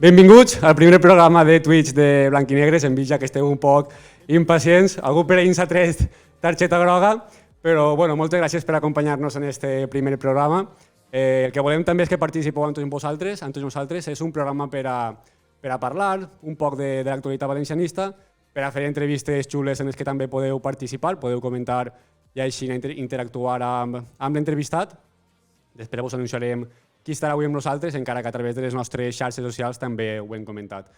Benvinguts al primer programa de Twitch de Blanquinegres. Hem vist ja que esteu un poc impacients. Algú per ahir ens ha tret targeta groga, però bueno, moltes gràcies per acompanyar-nos en este primer programa. El que volem també és que participeu amb tots nosaltres. És un programa per a parlar un poc de l'actualitat valencianista, per a fer entrevistes xules en les que també podeu participar, podeu comentar i així interactuar amb l'entrevistat. Després us anunciarem qui estarà avui amb nosaltres, encara que a través de les nostres xarxes socials també ho hem comentat.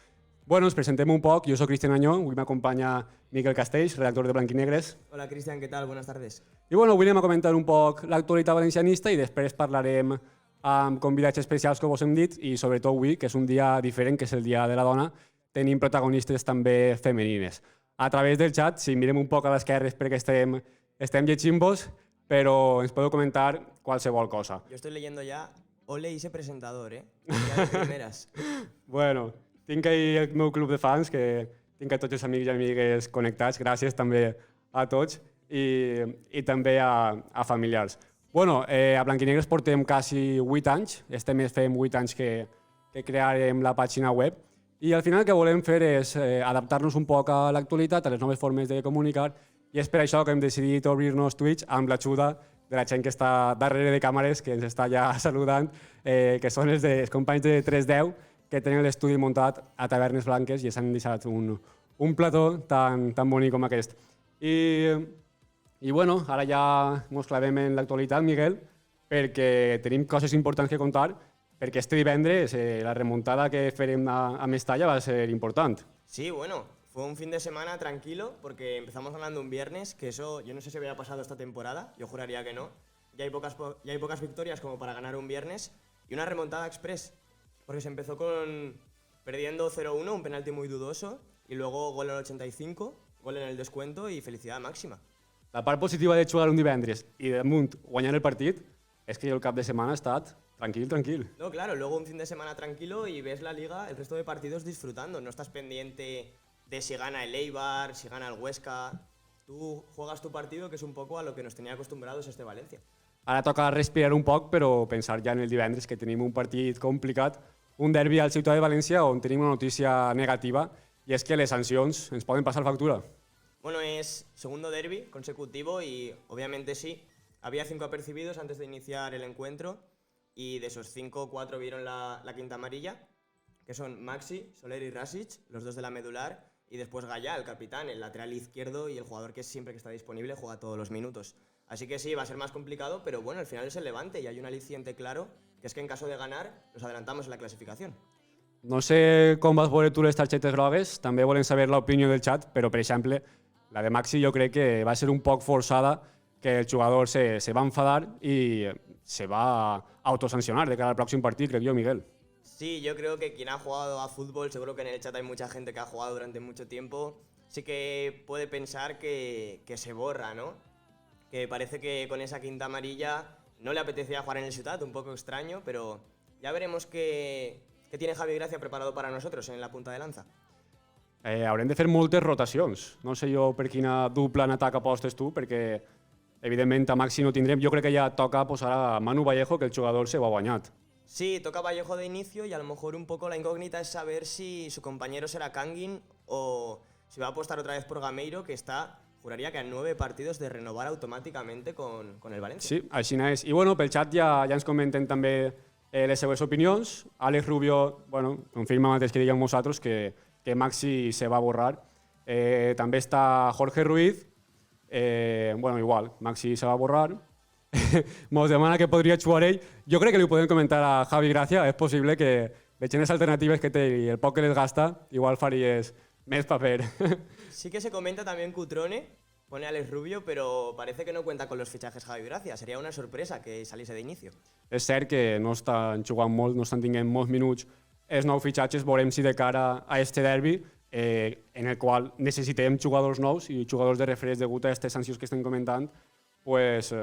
Bueno, ens presentem un poc. Jo soc Cristian Añó, avui m'acompanya Miquel Castells, redactor de Blanquinegres. Hola Cristian, ¿qué tal? Buenas tardes. I bueno, avui anem a comentar un poc l'actualitat valencianista i després parlarem amb convidats especials, com us hem dit, i sobretot avui, que és un dia diferent, que és el Dia de la Dona, tenim protagonistes també femenines. A través del xat, si mirem un poc a l'esquerra és perquè estem llegint-vos, però ens podeu comentar qualsevol cosa. Yo estoy leyendo ya, ole ese presentador, ya de primeras. Bueno, tinc ahí el meu club de fans, que tinc a tots els amics i amigues connectats, gràcies també a tots i també a familiars. Bueno, a Blanquinegres portem quasi 8 anys, este mes fem 8 anys que crearem la pàgina web i al final el que volem fer és adaptar-nos un poc a l'actualitat, a les noves formes de comunicar i és per això que hem decidit obrir-nos Twitch amb l'ajuda de la gent que està darrere de càmeres, que ens està ja saludant, que són els companys de 310, que tenen l'estudi muntat a Tavernes Blanques i s'han deixat un plató tan bonic com aquest. I bueno, ara ja ens clavem en l'actualitat, Miguel, perquè tenim coses importants que contar, perquè este divendres la remuntada que farem a Mestalla va ser important. Sí, bueno, Fue un fin de semana tranquilo porque empezamos ganando un viernes, que eso yo no sé si había pasado esta temporada, yo juraría que no. Ya hay pocas victorias como para ganar un viernes y una remontada express, porque se empezó perdiendo 0-1, un penalti muy dudoso, y luego gol en el 85, gol en el descuento y felicidad máxima. La part positiva de jugar un divendres i damunt guanyar el partit és que el cap de setmana ha estat tranquil. No, claro, luego un fin de semana tranquilo y ves la liga, el resto de partidos disfrutando. No estás pendiente de si gana el Eibar, si gana el Huesca. Tú juegas tu partido, que es un poco a lo que nos tenía acostumbrados este Valencia. Ara toca respirar un poc, però pensar ja en el divendres, que tenim un partit complicat, un derbi al Ciutat de València on tenim una notícia negativa, i és que les sancions ens poden passar factura. Bueno, es segundo derbi consecutivo y obviamente sí. Había 5 apercibidos antes de iniciar el encuentro y de esos 5, 4 vieron la quinta amarilla, que son Maxi, Soler y Rasic, los dos de la medular, y después Gaya, el capitán, el lateral izquierdo y el jugador que siempre que está disponible juega todos los minutos. Así que sí, va a ser más complicado, pero bueno, al final es el Levante y hay un aliciente claro, que es que en caso de ganar, nos adelantamos en la clasificación. No sé com vas veure tu les targetes grogues, també volen saber l'opinió del xat, però per exemple, la de Maxi jo crec que va ser un poc forçada, que el jugador se va enfadar i se va autosancionar de cara al pròxim partit, crec jo, Miguel. Sí, yo creo que quien ha jugado a fútbol, seguro que en el chat hay mucha gente que ha jugado durante mucho tiempo, sí que puede pensar que se borra, ¿no? Que parece que con esa quinta amarilla no le apetecía jugar en el Ciutat, un poco extraño, pero ya veremos qué tiene Javi Gracia preparado para nosotros en la punta de lanza. Haurem de fer moltes rotacions. No sé jo per quina dupla en atac apostes tu, perquè evidentment a Maxi no tindrem. Jo crec que ja toca posar a Manu Vallejo, que el jugador se ho ha guanyat. Sí, toca Vallejo de inicio y a lo mejor un poco la incógnita es saber si su compañero será Kangin o si va a apostar otra vez por Gameiro, que está, juraría que a 9 partidos de renovar automáticamente con el Valencia. Sí, així és. I bueno, pel xat ja ens comenten també les seues opinions. Àlex Rubio confirma mateix que diguem nosaltres que Maxi se va borrar. També està Jorge Ruiz. Igual, Maxi se va borrar. Mos demana que podria jugar ell. Jo crec que li ho podem comentar a Javi Gracia. És possible que, veient les alternatives que té i el poc que les gasta, igual faries més paper. Sí que se comenta también Cutrone, pone Alex Rubio, pero parece que no cuenta con los fichajes Javi Gracia. Sería una sorpresa que saliese de inicio. És cert que no estan jugant molt, no estan tinguent molts minuts els nous fitxatges. Veurem si de cara a este derbi, en el qual necessitem jugadors nous i jugadors de referents degut a aquestes sancions que estem comentant, pues,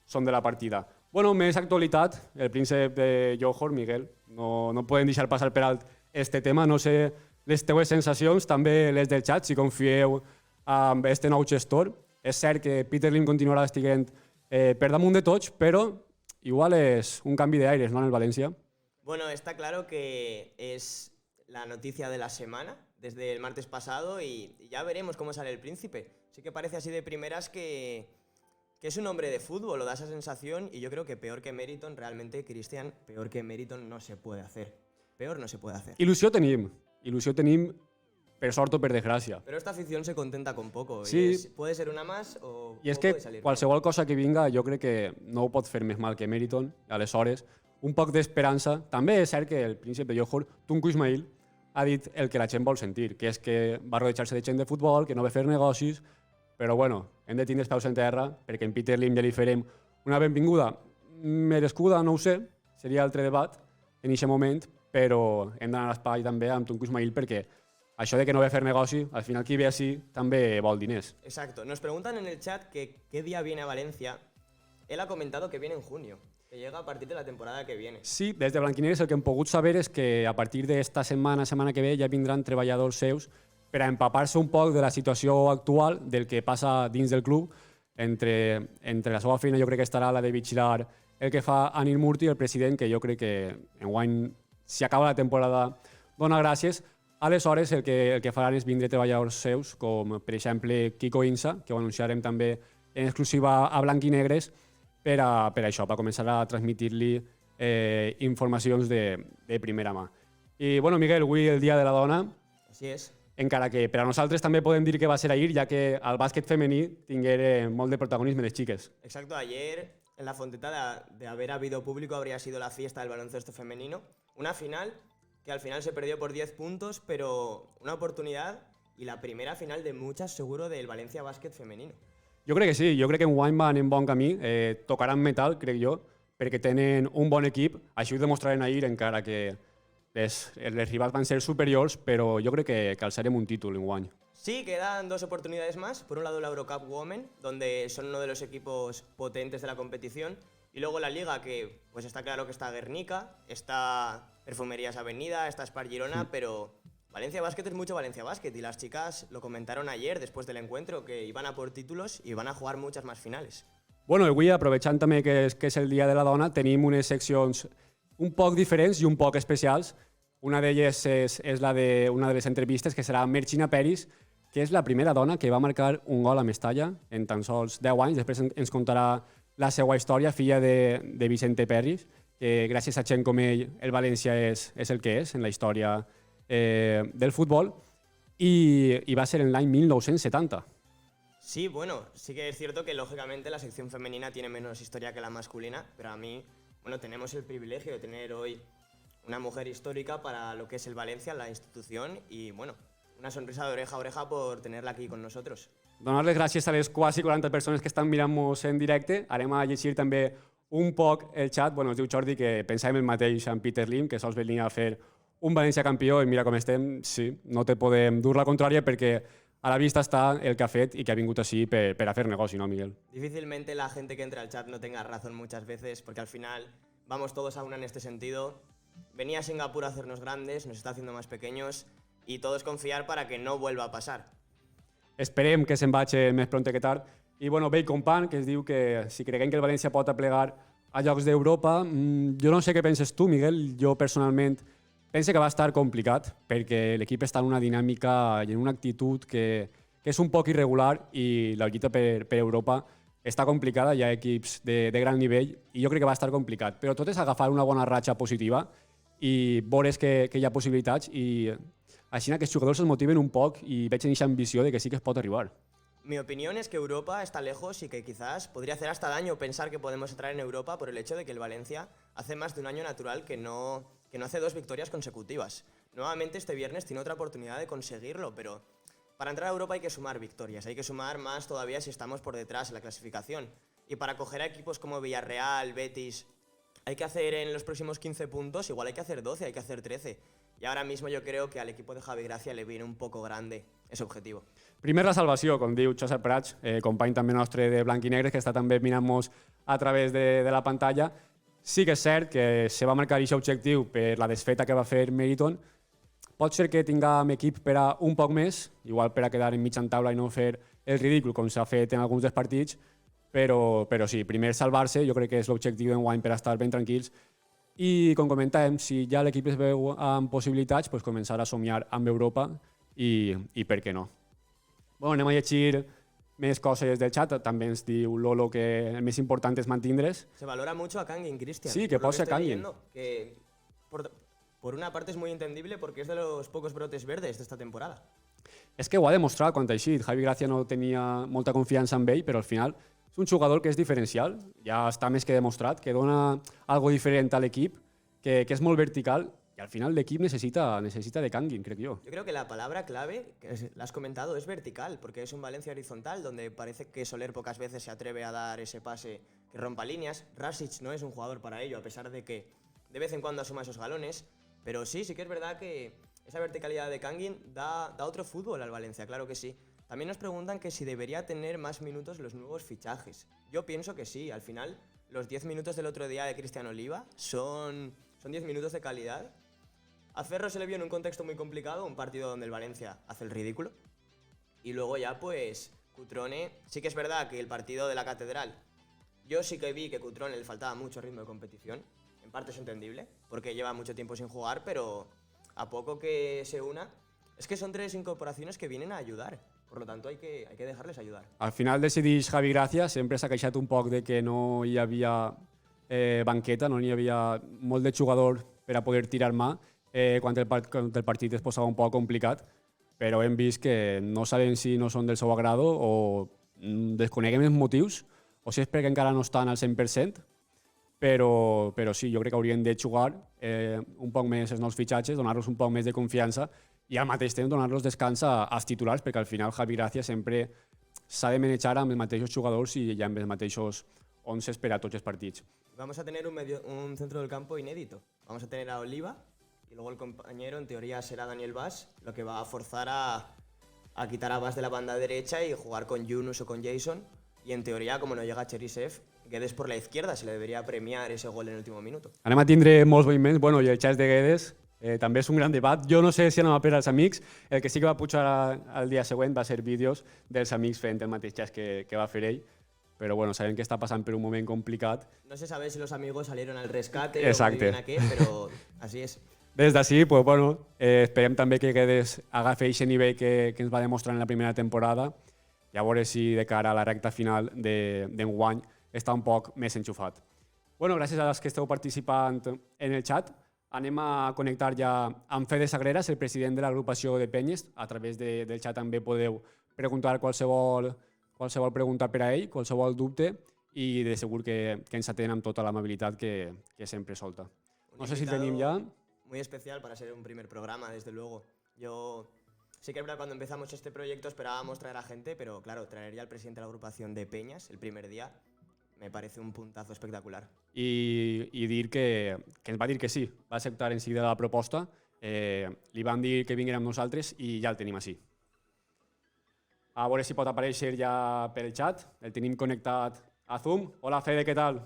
són de la partida. Bueno, més actualitat, el príncep de Johor, Miguel, no podem deixar passar per alt este tema. No sé les teues sensacions, també les del xat, si confieu en este nou gestor. És cert que Peter Lim continuarà estiguent per damunt de tots, però igual és un canvi d'aires, no, en el València? Bueno, está claro que es la noticia de la semana, desde el martes pasado, y ya veremos cómo sale el príncipe. Sí que parece así de primeras que es un hombre de fútbol, o da esa sensación, y yo creo que peor que Meriton, realmente, Cristian, peor que Meriton no se puede hacer. Peor no se puede hacer. Il·lusió tenim per sort o per desgràcia. Pero esta afición se contenta con poco, sí. Puede ser una más o I és que puede salir qualsevol cosa que vinga jo crec que no ho pot fer més mal que Meriton. Aleshores, un poc d'esperança. També és cert que el príncep de Johor, Tunku Ismail, ha dit el que la gent vol sentir, que és que va rodejar-se de gent de futbol, que no va fer negocis, però bueno, hem de tindre els peus en terra, perquè en Peter Lim ja li farem una benvinguda merescuda, no ho sé, seria altre debat en aquest moment, però hem d'anar a l'espai també amb Tunku Ismail perquè això de que no ve a fer negoci, al final qui ve així també vol diners. Exacto. Nos preguntan en el chat que qué día viene a Valencia. Él ha comentado que viene en junio, que llega a partir de la temporada que viene. Sí, des de Blanquinegres el que hem pogut saber és que a partir d'esta setmana que ve, ja vindran treballadors seus per a empapar-se un poc de la situació actual, del que passa dins del club. Entre la seva feina jo crec que estarà la de vigilar el que fa Anil Murti, el president, que jo crec que enguany, si acaba la temporada, dona gràcies. Aleshores, el que faran és vindre treballadors seus, com per exemple Kiko Insa, que ho anunciarem també en exclusiva a Blanquinegres, per això, per començar a transmitir-li informacions de primera mà. I, bueno, Miguel, avui el Dia de la Dona. Así es. Encara que per a nosaltres també podem dir que va ser ahir, ja que al bàsquet femení tingueren molt de protagonisme les xiques. Exacto, ayer en la Fonteta, de haber habido público, habría sido la fiesta del baloncesto femenino. Una final que al final se perdió por 10 puntos, pero una oportunidad y la primera final de muchas seguro del Valencia Bàsquet femenino. Jo crec que sí, jo crec que enguany van en bon camí, tocaran metal, crec jo, perquè tenen un bon equip, així ho demostraren ahir, encara que els rivals van ser superiors, però jo crec que alçarem un títol enguany. Sí, quedan dos oportunidades más. Por un lado la Eurocup Women, donde son uno de los equipos potentes de la competición, y luego la Liga, que pues está claro que está Guernica, está Perfumerías Avenida, está Spar Girona, pero Valencia Bàsquet es mucho Valencia Bàsquet, y las chicas lo comentaron ayer después del encuentro, que iban a por títulos y van a jugar muchas más finales. Bueno, avui, aprovechant també que és el Dia de la Dona, tenim unes seccions un poc diferents i un poc especials. Una d'elles és la d'una de les entrevistes, que serà Martina Peris, que és la primera dona que va marcar un gol a Mestalla en tan sols 10 anys. Després ens contarà la seva història, filla de Vicente Peris, que gràcies a gent com ell, el València és el que és en la història del futbol, i va ser en l'any 1970. Sí, bueno, sí que es cierto que lógicamente la sección femenina tiene menos historia que la masculina, pero a mí, bueno, tenemos el privilegio de tener hoy una mujer histórica para lo que es el Valencia, la institución, y bueno, una sonrisa de oreja a oreja por tenerla aquí con nosotros. Donar les gràcies a les quasi 40 persones que estan mirant-nos en directe. Anem a llegir també un poc el xat. Bueno, ens diu Jordi que pensàvem el mateix amb Peter Lim, que sols venia a fer un València campió, i mira com estem. Sí, no te podem dur la contrària perquè a la vista està el que ha fet i que ha vingut així per a fer negoci, ¿no, Miguel? Difícilmente la gente que entra al chat no tenga razón muchas veces, porque al final vamos todos a una en este sentido. Venía a Singapur a hacernos grandes, nos está haciendo más pequeños, y todo es confiar para que no vuelva a pasar. Esperem que se'n vagi més pront que tard. I bueno, Bacon Pan, que es diu que si creguem que el València pot aplegar a llocs d'Europa, jo no sé què penses tu, Miguel. Jo personalment penso que va estar complicat, perquè l'equip està en una dinàmica i en una actitud que és un poc irregular, i la lluita per Europa està complicada. Hi ha equips de gran nivell i jo crec que va estar complicat. Però tot és agafar una bona ratxa positiva i veure que hi ha possibilitats, i així aquests jugadors es motiven un poc i veig en aquesta ambició de que sí que es pot arribar. Mi opinión es que Europa está lejos y que quizás podría hacer hasta daño pensar que podemos entrar en Europa por el hecho de que el Valencia hace más de un año natural que no hace 2 victorias consecutivas. Nuevamente este viernes tiene otra oportunidad de conseguirlo, pero para entrar a Europa hay que sumar victorias, hay que sumar más todavía si estamos por detrás en la clasificación. Y para coger a equipos como Villarreal, Betis, hay que hacer en los próximos 15 puntos, igual hay que hacer 12, hay que hacer 13. Y ahora mismo yo creo que al equipo de Javi Gracia le viene un poco grande ese objetivo. Primer la salvació, com diu Josep Prats, company també nostre de Blanc i Negre, que està també mirant-nos a través de la pantalla. Sí que és cert que se va marcar aquest objectiu per la desfeta que va fer Meriton. Pot ser que tinguem equip per a un poc més, igual per a quedar en mitja taula i no fer el ridícul com s'ha fet en alguns dels partits, però sí, primer salvar-se, jo crec que és l'objectiu d'enguany per a estar ben tranquils. I com comentàvem, si ja l'equip es veu amb possibilitats, doncs començar a somiar amb Europa i per què no. Bueno, anem a llegir més coses del xat. També ens diu Lolo que el més important és mantindre's. Se valora mucho a Kangin, Cristian. Sí, que posa Kangin. Que por una parte es muy entendible porque es de los pocos brotes verdes de esta temporada. És que ho ha demostrat quan ha eixit. Javi Gracia no tenia molta confiança en ell, però al final és un jugador que és diferencial. Ja està més que demostrat, que dona algo diferent a l'equip, que és molt vertical. Y al final el equipo necesita de Kangin, creo yo. Yo creo que la palabra clave, que la has comentado, es vertical, porque es un Valencia horizontal donde parece que Soler pocas veces se atreve a dar ese pase que rompa líneas. Rasic no es un jugador para ello, a pesar de que de vez en cuando asuma esos galones. Pero sí que es verdad que esa verticalidad de Kangin da otro fútbol al Valencia, claro que sí. También nos preguntan que si debería tener más minutos los nuevos fichajes. Yo pienso que sí, al final los 10 minutos del otro día de Cristian Oliva son 10 minutos de calidad. A Ferro se le vio en un contexto muy complicado, un partido donde el Valencia hace el ridículo. Y luego ya pues Cutrone, sí que es verdad que el partido de la Catedral, yo sí que vi que Cutrone le faltaba mucho ritmo de competición. En parte es entendible, porque lleva mucho tiempo sin jugar, pero a poco que se una, es que son 3 incorporaciones que vienen a ayudar. Por lo tanto, hay que dejarles ayudar. Al final decidís Javi Gracia, sempre s'ha queixat un poc de que no hi havia banqueta, no hi havia molt de jugador per a poder tirar mà. Quan el partit es posava un poc complicat, però hem vist que no sabem si no són del seu agrado o desconeguem els motius, o si és perquè encara no estan al 100%, però sí, jo crec que haurien de jugar un poc més els nous fitxatges, donar-los un poc més de confiança i al mateix temps donar-los descans als titulars, perquè al final Javi Gracia sempre s'ha de manejar amb els mateixos jugadors i amb els mateixos 11 per a tots els partits. Vamos a tener un centro del campo inédito. Vamos a tener a Oliva y luego el compañero, en teoría, será Daniel Vaz, lo que va a forzar a quitar a Vaz de la banda derecha y jugar con Yunus o con Jason. Y en teoría, como no llega Cherisev, Guedes por la izquierda, se le debería premiar ese gol en el último minuto. Anem a tindre molts moviments, bueno, i el xat de Guedes també és un gran debat. Jo no sé si anem a per als amics, el que sí que va pujar al dia següent va ser vídeos dels amics fent el mateix xat que va fer ell, però bueno, sabem que està passant per un moment complicat. No se sabe si los amigos salieron al rescate Exacte. o muy bien a qué, pero así es. Des d'ací, pues, bueno, esperem també que Guedes agafi aquest nivell que ens va demostrar en la primera temporada i a veure si de cara a la recta final d'enguany està un poc més enxufat. Bueno, gràcies als que esteu participant en el xat. Anem a connectar ja amb Fede Sagreras, el president de l'agrupació de Penyes. A través del xat també podeu preguntar qualsevol pregunta per a ell, qualsevol dubte, i de segur que ens atén amb tota l'amabilitat que sempre solta. No sé si el tenim ja. Muy especial para ser un primer programa, desde luego. Yo sí que es verdad, cuando empezamos este proyecto esperábamos traer a gente, pero claro, traer ya al presidente de la agrupación de Peñas el primer día me parece un puntazo espectacular. I dir que ens va dir que sí, va acceptar en seguida la proposta, li van dir que vinguin amb nosaltres i ja el tenim així. A veure si pot aparèixer ja per el xat, el tenim connectat a Zoom. Hola Fede, ¿qué tal?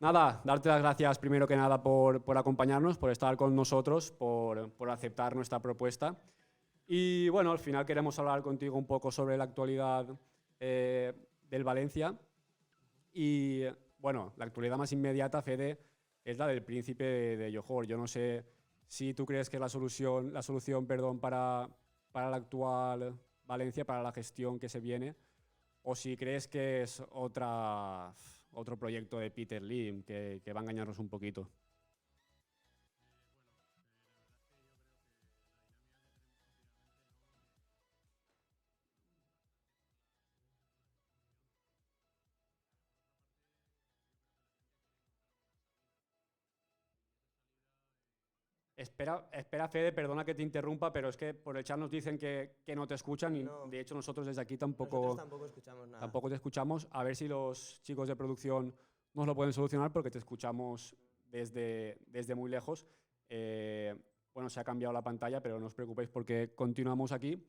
Nada, darte las gracias primero que nada por acompañarnos, por estar con nosotros, por aceptar nuestra propuesta. Y bueno, al final queremos hablar contigo un poco sobre la actualidad del Valencia. Y bueno, la actualidad más inmediata, Fede, es la del Príncipe de Johor. Yo no sé si tú crees que es la solución para la actual Valencia, para la gestión que se viene, o si crees que es otro proyecto de Peter Lim que va a engañarnos un poquito. Espera, Fede, perdona que te interrumpa, pero es que por el chat nos dicen que no te escuchan y No. de hecho nosotros desde aquí Nosotros tampoco escuchamos nada. tampoco te escuchamos. A ver si los chicos de producción nos lo pueden solucionar porque te escuchamos desde muy lejos. Bueno, se ha cambiado la pantalla, pero no os preocupéis porque continuamos aquí.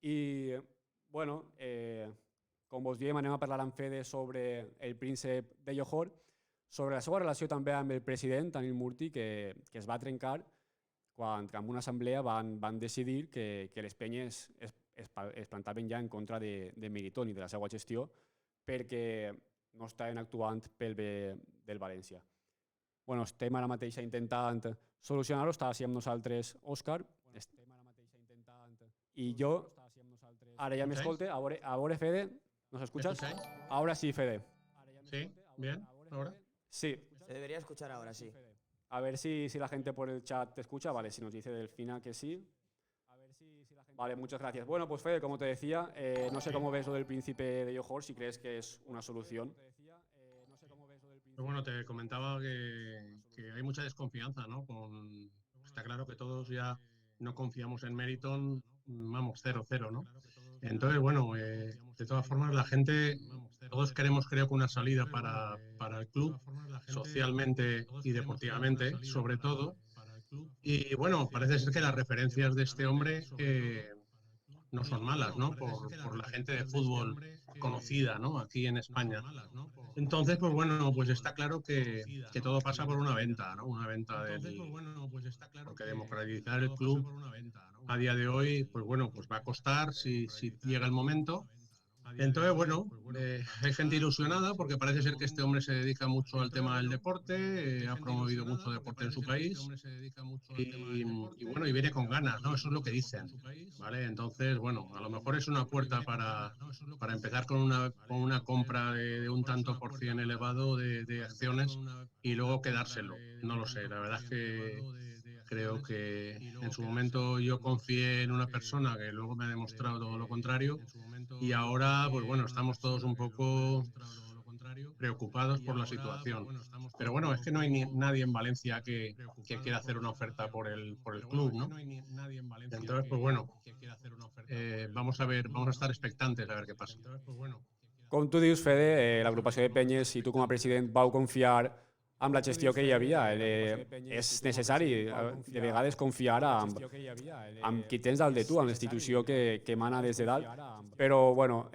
I, bueno, com vos diem, anem a parlar amb Fede sobre el príncep de Johor, sobre la seva relació també amb el president, Anil Murti, que es va trencar quan en una assemblea van decidir que les penyes es plantaven ja en contra de Militón i de la seva gestió perquè no estaven actuant pel bé del València. Bueno, estem ara mateix intentant solucionar-ho. Està així amb nosaltres Òscar i jo. Ara ja m'escolte. A veure, Fede, ¿nos escuchas? Ahora sí, Fede. Sí, bien, ahora. Sí. Se debería escuchar ahora, sí. A ver si la gente por el chat te escucha. Vale, si nos dice Delfina que sí. Vale, muchas gracias. Bueno, pues Fede, como te decía, no sé cómo ves lo del príncipe de Johor, si crees que es una solución. Pero bueno, te comentaba que hay mucha desconfianza, ¿no? Está claro que todos ya no confiamos en Meriton, vamos, 0-0, ¿no? Entonces, bueno, de todas formas, la gente, todos queremos, creo que una salida para el club, socialmente y deportivamente, sobre todo. Y bueno, parece ser que las referencias de este hombre no son malas, ¿no? Por la gente de fútbol conocida, ¿no? Aquí en España. Entonces, pues bueno, pues está claro que todo pasa por una venta, ¿no? Una venta porque democratizar el club a día de hoy, pues bueno, pues va a costar si llega el momento. Entonces, bueno, hay gente ilusionada porque parece ser que este hombre se dedica mucho al tema del deporte, ha promovido mucho deporte en su país y bueno, y viene con ganas, ¿no? Eso es lo que dicen, ¿vale? Entonces, bueno, a lo mejor es una puerta para empezar con una compra de un tanto por cien elevado de acciones y luego quedárselo. No lo sé, la verdad es que creo que en su momento yo confié en una persona que luego me ha demostrado todo lo contrario y ahora, pues bueno, estamos todos un poco preocupados por la situación. Pero bueno, es que no hay nadie en Valencia que quiera hacer una oferta por el club, ¿no? Entonces, pues bueno, vamos a estar expectantes a ver qué pasa. Com tu dius, Fede, l'agrupació de penyes, si tu com a president vau confiar amb la gestió que hi havia, és necessari de vegades confiar amb qui tens dalt de tu, amb la institució que emana des de dalt. Però, bueno,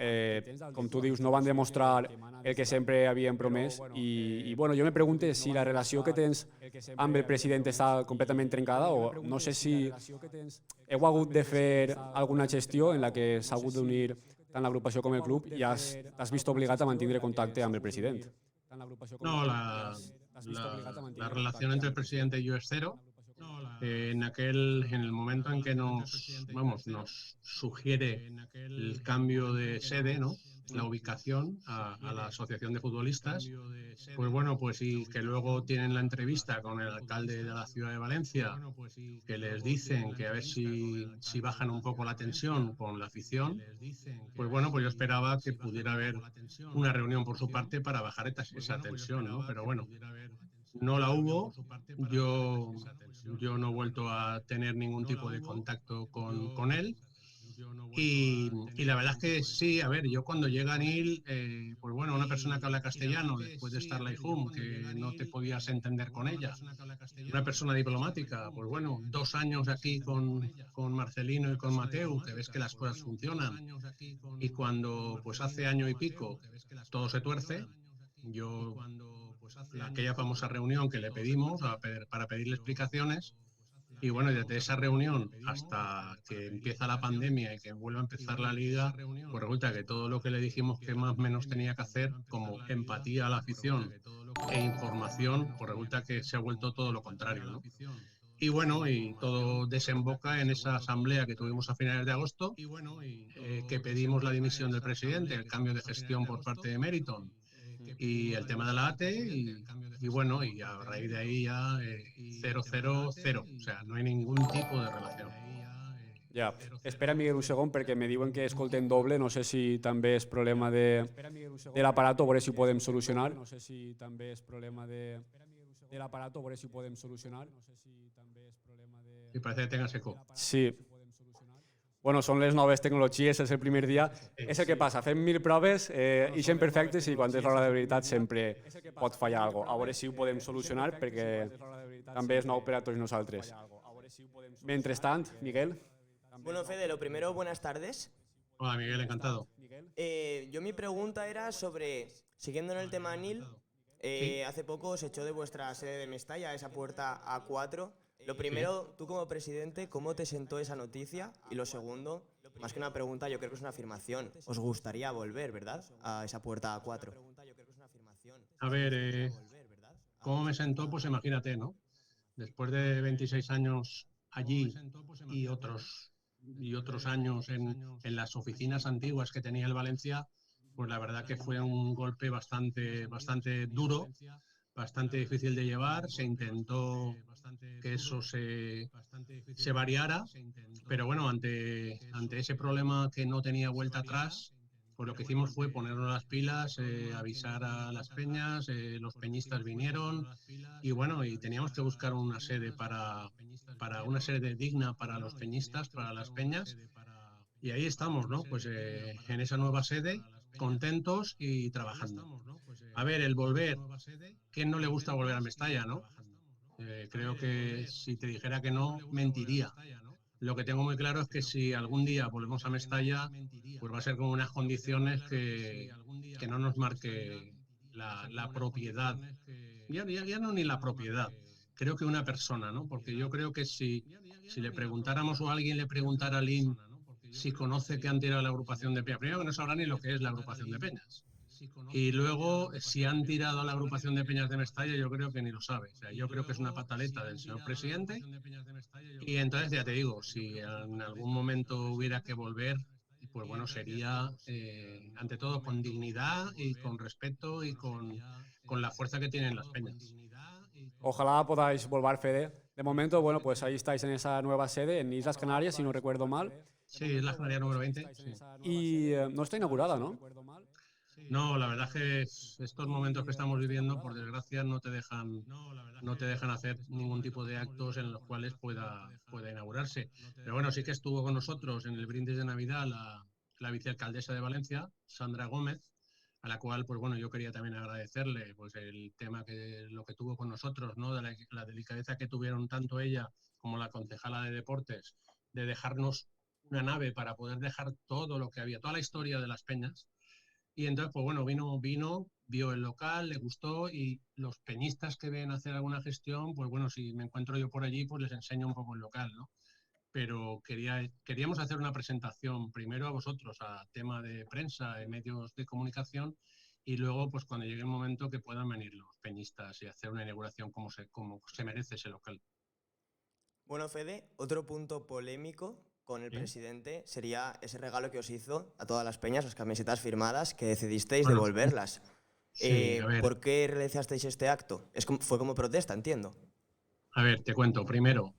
com tu dius, no van demostrar el que sempre havien promès i bueno, jo me pregunto si la relació que tens amb el president està completament trencada o no sé si heu hagut de fer alguna gestió en la que s'ha hagut d'unir tant l'agrupació com el club i t'has vist obligat a mantenir contacte amb el president. No, la relación entre el presidente y yo es cero. En el momento en que nos sugiere el cambio de sede, ¿no? La ubicación a la Asociación de Futbolistas, pues bueno, pues y que luego tienen la entrevista con el alcalde de la ciudad de Valencia, que les dicen que a ver si bajan un poco la tensión con la afición, pues bueno, pues yo esperaba que pudiera haber una reunión por su parte para bajar esa tensión, ¿no? Pero bueno, no la hubo. Yo no he vuelto a tener ningún tipo de contacto con él. Y la verdad es que sí, a ver, yo cuando llega Neil, pues bueno, una persona que habla castellano después de Starlight Home, que no te podías entender con ella, una persona diplomática, pues bueno, 2 años aquí con Marcelino y con Mateu, que ves que las cosas funcionan, y cuando pues hace año y pico todo se tuerce, aquella famosa reunión que le pedimos para pedirle explicaciones. Y bueno, desde esa reunión hasta que empieza la pandemia y que vuelve a empezar la liga, pues resulta que todo lo que le dijimos que más o menos tenía que hacer, como empatía a la afición e información, pues resulta que se ha vuelto todo lo contrario, ¿no? Y bueno, y todo desemboca en esa asamblea que tuvimos a finales de agosto, que pedimos la dimisión del presidente, el cambio de gestión por parte de Meriton y el tema de la ATE y bueno, y a raíz de ahí ya 0, 0, 0. O sea, no hay ningún tipo de relación. Ja. Espera, Miguel, un segon, perquè me diuen que escolten doble. No sé si també és problema de l'aparato, a veure si ho podem solucionar. No sé si també és problema de l'aparato, a veure si ho podem solucionar. Y parece que tengas eco. Sí. Bueno, són les noves tecnologies, és el primer dia. És el que passa, fem 1000 proves, ixen perfectes i quan és l'hora de veritat sempre pot fallar alguna cosa. A veure si ho podem solucionar perquè també és nou per a tots nosaltres. Mentrestant, Miguel. Bueno, Fede, lo primero, buenas tardes. Hola, Miguel, encantado. Yo mi pregunta era sobre, siguiendo en el tema Nil, hace poco se echó de vuestra sede de Mestalla, esa puerta A4. Lo primero, tú como presidente, ¿cómo te sentó esa noticia? Y lo segundo, más que una pregunta, yo creo que es una afirmación. ¿Os gustaría volver, verdad, a esa puerta A4? A ver, ¿cómo me sentó? Pues imagínate, ¿no? Después de 26 años allí y otros años en las oficinas antiguas que tenía el Valencia, pues la verdad que fue un golpe bastante duro, bastante difícil de llevar. Se intentó que eso se variara, pero bueno, ante ese problema que no tenía vuelta atrás, pues lo que hicimos fue ponernos las pilas, avisar a las peñas, los peñistas vinieron y bueno, y teníamos que buscar una sede para una sede digna para los peñistas, para las peñas, y ahí estamos, ¿no? Pues en esa nueva sede, contentos y trabajando. A ver, el volver, ¿quién no le gusta volver a Mestalla, no? Creo que si te dijera que no, mentiría. Lo que tengo muy claro es que si algún día volvemos a Mestalla, pues va a ser con unas condiciones que no nos marque la propiedad. Ya no ni la propiedad, creo que una persona, ¿no? Porque yo creo que si le preguntáramos o alguien le preguntara a Lim si conoce que han tirado la agrupación de peñas, primero que no sabrá ni lo que es la agrupación de peñas. Y luego, si han tirado a la agrupación de peñas de Mestalla, yo creo que ni lo sabe. O sea, yo creo que es una pataleta del señor presidente. Y entonces, ya te digo, si en algún momento hubiera que volver, pues bueno, sería ante todo con dignidad y con respeto y con la fuerza que tienen las peñas. Ojalá podáis volver, Fede. De momento, bueno, pues ahí estáis en esa nueva sede, en Islas Canarias, si no recuerdo mal. Sí, es la Canaria número 20. Sí. Y no está inaugurada, ¿no? No, la verdad es que estos momentos que estamos viviendo, por desgracia, no te dejan hacer ningún tipo de actos en los cuales pueda inaugurarse. Pero bueno, sí que estuvo con nosotros en el brindis de Navidad la vicealcaldesa de Valencia, Sandra Gómez, a la cual, pues bueno, yo quería también agradecerle pues el tema lo que tuvo con nosotros, ¿no? De la delicadeza que tuvieron tanto ella como la concejala de deportes, de dejarnos una nave para poder dejar todo lo que había, toda la historia de las peñas. Y entonces, pues bueno, vio el local, le gustó, y los peñistas que ven hacer alguna gestión, pues bueno, si me encuentro yo por allí, pues les enseño un poco el local, ¿no? Pero queríamos hacer una presentación primero a vosotros, a tema de prensa, de medios de comunicación, y luego, pues cuando llegue el momento, que puedan venir los peñistas y hacer una inauguración como se merece ese local. Bueno, Fede, otro punto polémico con el ¿Sí? presidente sería ese regalo que os hizo a todas las peñas, las camisetas firmadas, que decidisteis Bueno, devolverlas. sí, ¿Por qué realizasteis este acto? Fue como protesta, entiendo. a ver, te cuento. Primero,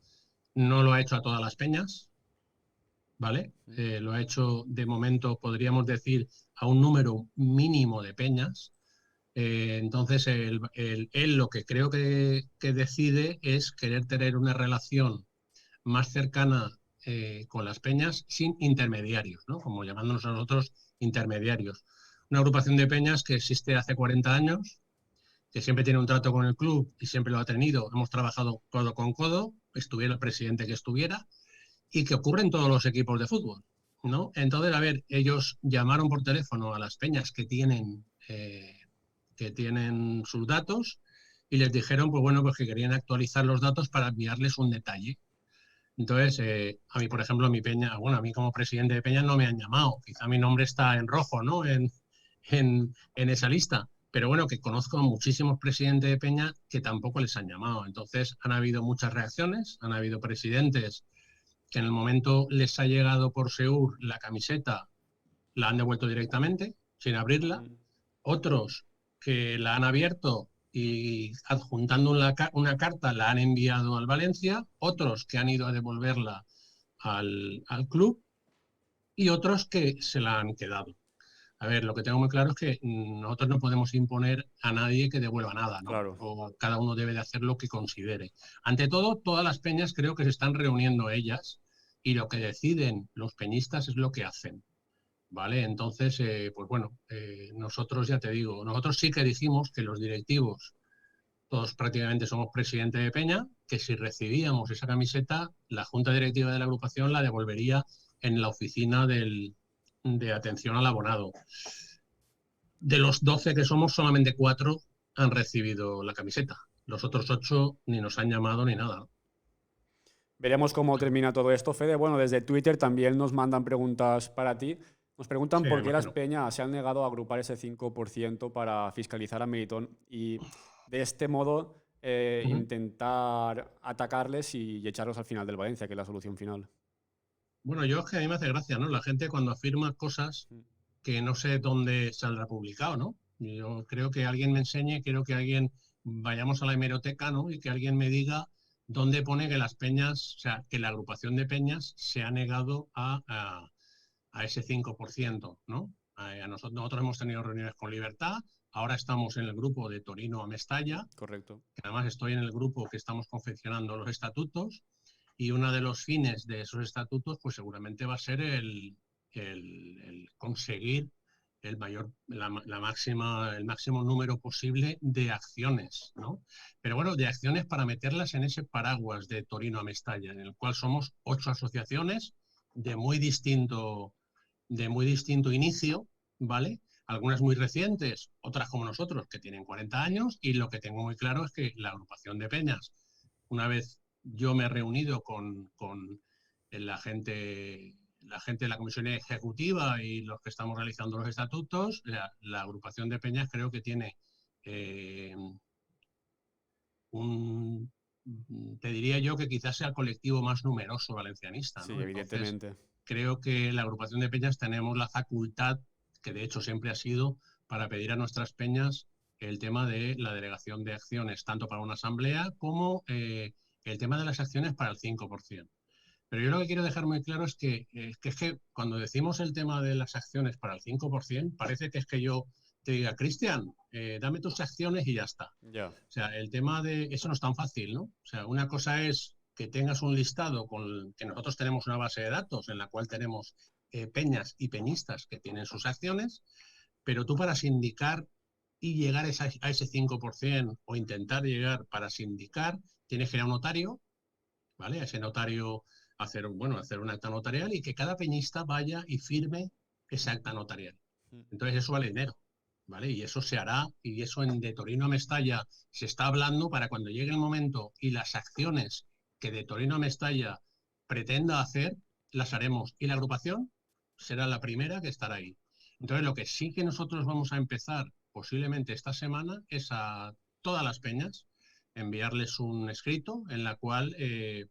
no lo ha hecho a todas las peñas, ¿vale? Lo ha hecho, de momento, podríamos decir, a un número mínimo de peñas. Entonces, él lo que creo que decide es querer tener una relación más cercana con las peñas sin intermediarios, ¿no? Como llamándonos a nosotros intermediarios. Una agrupación de peñas que existe hace 40 años, que siempre tiene un trato con el club y siempre lo ha tenido. Hemos trabajado codo con codo, estuviera el presidente que estuviera, y que ocurre en todos los equipos de fútbol, ¿no? Entonces, a ver, ellos llamaron por teléfono a las peñas que tienen sus datos, y les dijeron, pues bueno, pues que querían actualizar los datos para enviarles un detalle. Entonces, a mí, por ejemplo, a mí como presidente de Peña no me han llamado. Quizá mi nombre está en rojo, ¿no? En esa lista. Pero bueno, que conozco a muchísimos presidentes de Peña que tampoco les han llamado. Entonces, han habido muchas reacciones, han habido presidentes que en el momento les ha llegado por SEUR la camiseta, la han devuelto directamente, sin abrirla. Otros que la han abierto y adjuntando una carta la han enviado al Valencia. Otros que han ido a devolverla al club, y otros que se la han quedado. A ver, lo que tengo muy claro es que nosotros no podemos imponer a nadie que devuelva nada, ¿no? Claro. O cada uno debe de hacer lo que considere. Ante todo, todas las peñas creo que se están reuniendo ellas, y lo que deciden los peñistas es lo que hacen, ¿vale? Entonces, pues bueno, nosotros, ya te digo, nosotros sí que dijimos que los directivos, todos prácticamente somos presidente de peña, que si recibíamos esa camiseta, la junta directiva de la agrupación la devolvería en la oficina de atención al abonado. De los 12 que somos, solamente 4 han recibido la camiseta. Los otros 8 ni nos han llamado ni nada. Veremos cómo termina todo esto, Fede. Bueno, desde Twitter también nos mandan preguntas para ti. Nos preguntan Sí, por qué las imagino. peñas se han negado a agrupar ese 5% para fiscalizar a Meriton y de este modo intentar atacarles y echarlos al final del Valencia, que es la solución final. Bueno, yo es que a mí me hace gracia, ¿no? La gente cuando afirma cosas que no sé dónde saldrá publicado, ¿no? Yo creo que alguien me enseñe, quiero que alguien vayamos a la hemeroteca, ¿no? Y que alguien me diga dónde pone que las peñas, o sea, que la agrupación de peñas se ha negado a ese 5%, ¿no? Nosotros hemos tenido reuniones con Libertad, ahora estamos en el grupo de Torino a Mestalla, Correcto. que además estoy en el grupo que estamos confeccionando los estatutos, y uno de los fines de esos estatutos, pues seguramente va a ser el conseguir el máximo número posible de acciones, ¿no? Pero bueno, de acciones para meterlas en ese paraguas de Torino a Mestalla, en el cual somos 8 asociaciones de muy distinto inicio, ¿vale? Algunas muy recientes, otras como nosotros, que tienen 40 años, y lo que tengo muy claro es que la agrupación de peñas, una vez yo me he reunido con la gente de la comisión ejecutiva y los que estamos realizando los estatutos, la agrupación de peñas creo que tiene te diría yo que quizás sea el colectivo más numeroso valencianista, Sí, ¿no? Entonces, evidentemente. creo que la agrupación de peñas tenemos la facultad, que de hecho siempre ha sido, para pedir a nuestras peñas el tema de la delegación de acciones, tanto para una asamblea como el tema de las acciones para el 5%. Pero yo lo que quiero dejar muy claro es que cuando decimos el tema de las acciones para el 5%, parece que es que yo te diga, Cristian, dame tus acciones y ya está. Ya. O sea, el tema de eso no es tan fácil, ¿no? O sea, una cosa es que tengas un listado que nosotros tenemos una base de datos en la cual tenemos peñas y peñistas que tienen sus acciones, pero tú para sindicar y llegar a ese 5% o intentar llegar para sindicar, tienes que ir a un notario, ¿vale? A ese notario hacer un acta notarial y que cada peñista vaya y firme esa acta notarial. Entonces eso vale dinero, ¿vale? Y eso se hará, y eso de Torino a Mestalla se está hablando para cuando llegue el momento y las acciones que de Torino a Mestalla pretenda hacer, las haremos. Y la agrupación será la primera que estará ahí. Entonces lo que sí que nosotros vamos a empezar posiblemente esta semana es a todas las peñas enviarles un escrito en la cual,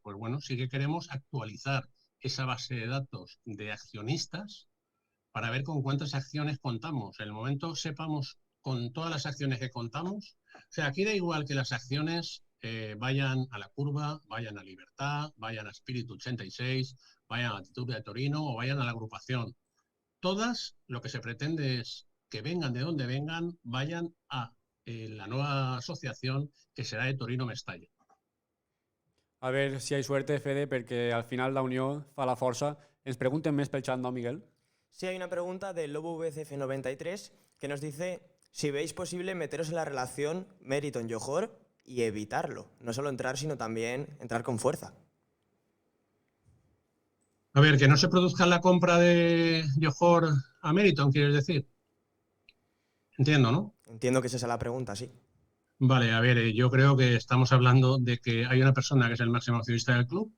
pues bueno, sí que queremos actualizar esa base de datos de accionistas para ver con cuántas acciones contamos. En el momento sepamos con todas las acciones que contamos. O sea, aquí da igual que las acciones vayan a La Curva, vayan a Libertad, vayan a Espíritu 86, vayan a Actitud de Torino o vayan a la agrupación. Todas, lo que se pretende es que vengan de donde vengan, vayan a la nueva asociación que será de Torino Mestalla. A ver si hay suerte, Fede, perquè al final la unió fa la força. Ens pregunten més pel xat, no, Miguel? Sí, hay una pregunta del Lobo VCF93 que nos dice si veis posible meteros en la relación Meriton-Johor y evitarlo. No solo entrar, sino también entrar con fuerza. A ver, que no se produzca la compra de Johor a Meriton, ¿quieres decir? Entiendo, ¿no? Entiendo que esa es la pregunta, sí. Vale, a ver, yo creo que estamos hablando de que hay una persona que es el máximo accionista del club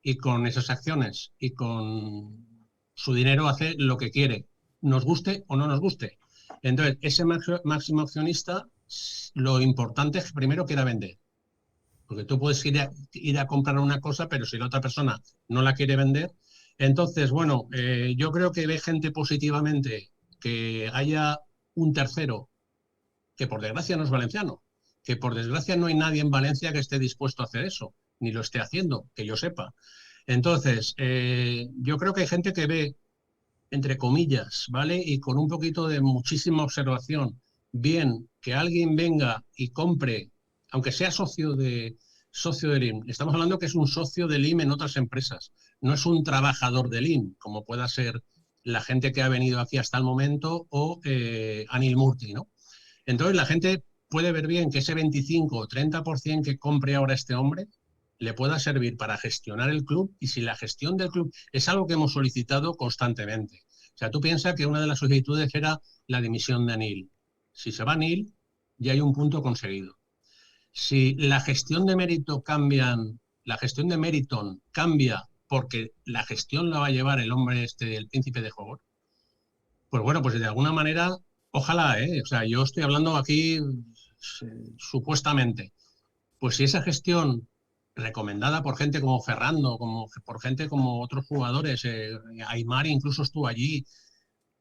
y con esas acciones y con su dinero hace lo que quiere, nos guste o no nos guste. Entonces, ese máximo accionista, lo importante es que primero quiera vender. Porque tú puedes ir a comprar una cosa, pero si la otra persona no la quiere vender. Entonces, bueno, yo creo que ve gente positivamente que haya un tercero, que por desgracia no es valenciano, que por desgracia no hay nadie en Valencia que esté dispuesto a hacer eso, ni lo esté haciendo, que yo sepa. Entonces, yo creo que hay gente que ve, entre comillas, ¿vale? Y con un poquito de muchísima observación, bien que alguien venga y compre, aunque sea socio de LIM. Estamos hablando que es un socio de LIM en otras empresas, no es un trabajador de LIM, como pueda ser la gente que ha venido aquí hasta el momento o Anil Murti, ¿no? Entonces la gente puede ver bien que ese 25 o 30% que compre ahora este hombre le pueda servir para gestionar el club, y si la gestión del club es algo que hemos solicitado constantemente. O sea, tú piensas que una de las solicitudes era la dimisión de Anil. Si se va Anil, ya hay un punto conseguido. Si la gestión de mérito la gestión de Meriton cambia porque la gestión la va a llevar el hombre el príncipe de Johor, pues bueno, pues de alguna manera, ojalá, o sea, yo estoy hablando aquí supuestamente. Pues si esa gestión recomendada por gente como Ferrando, por gente como otros jugadores, Aymar incluso estuvo allí,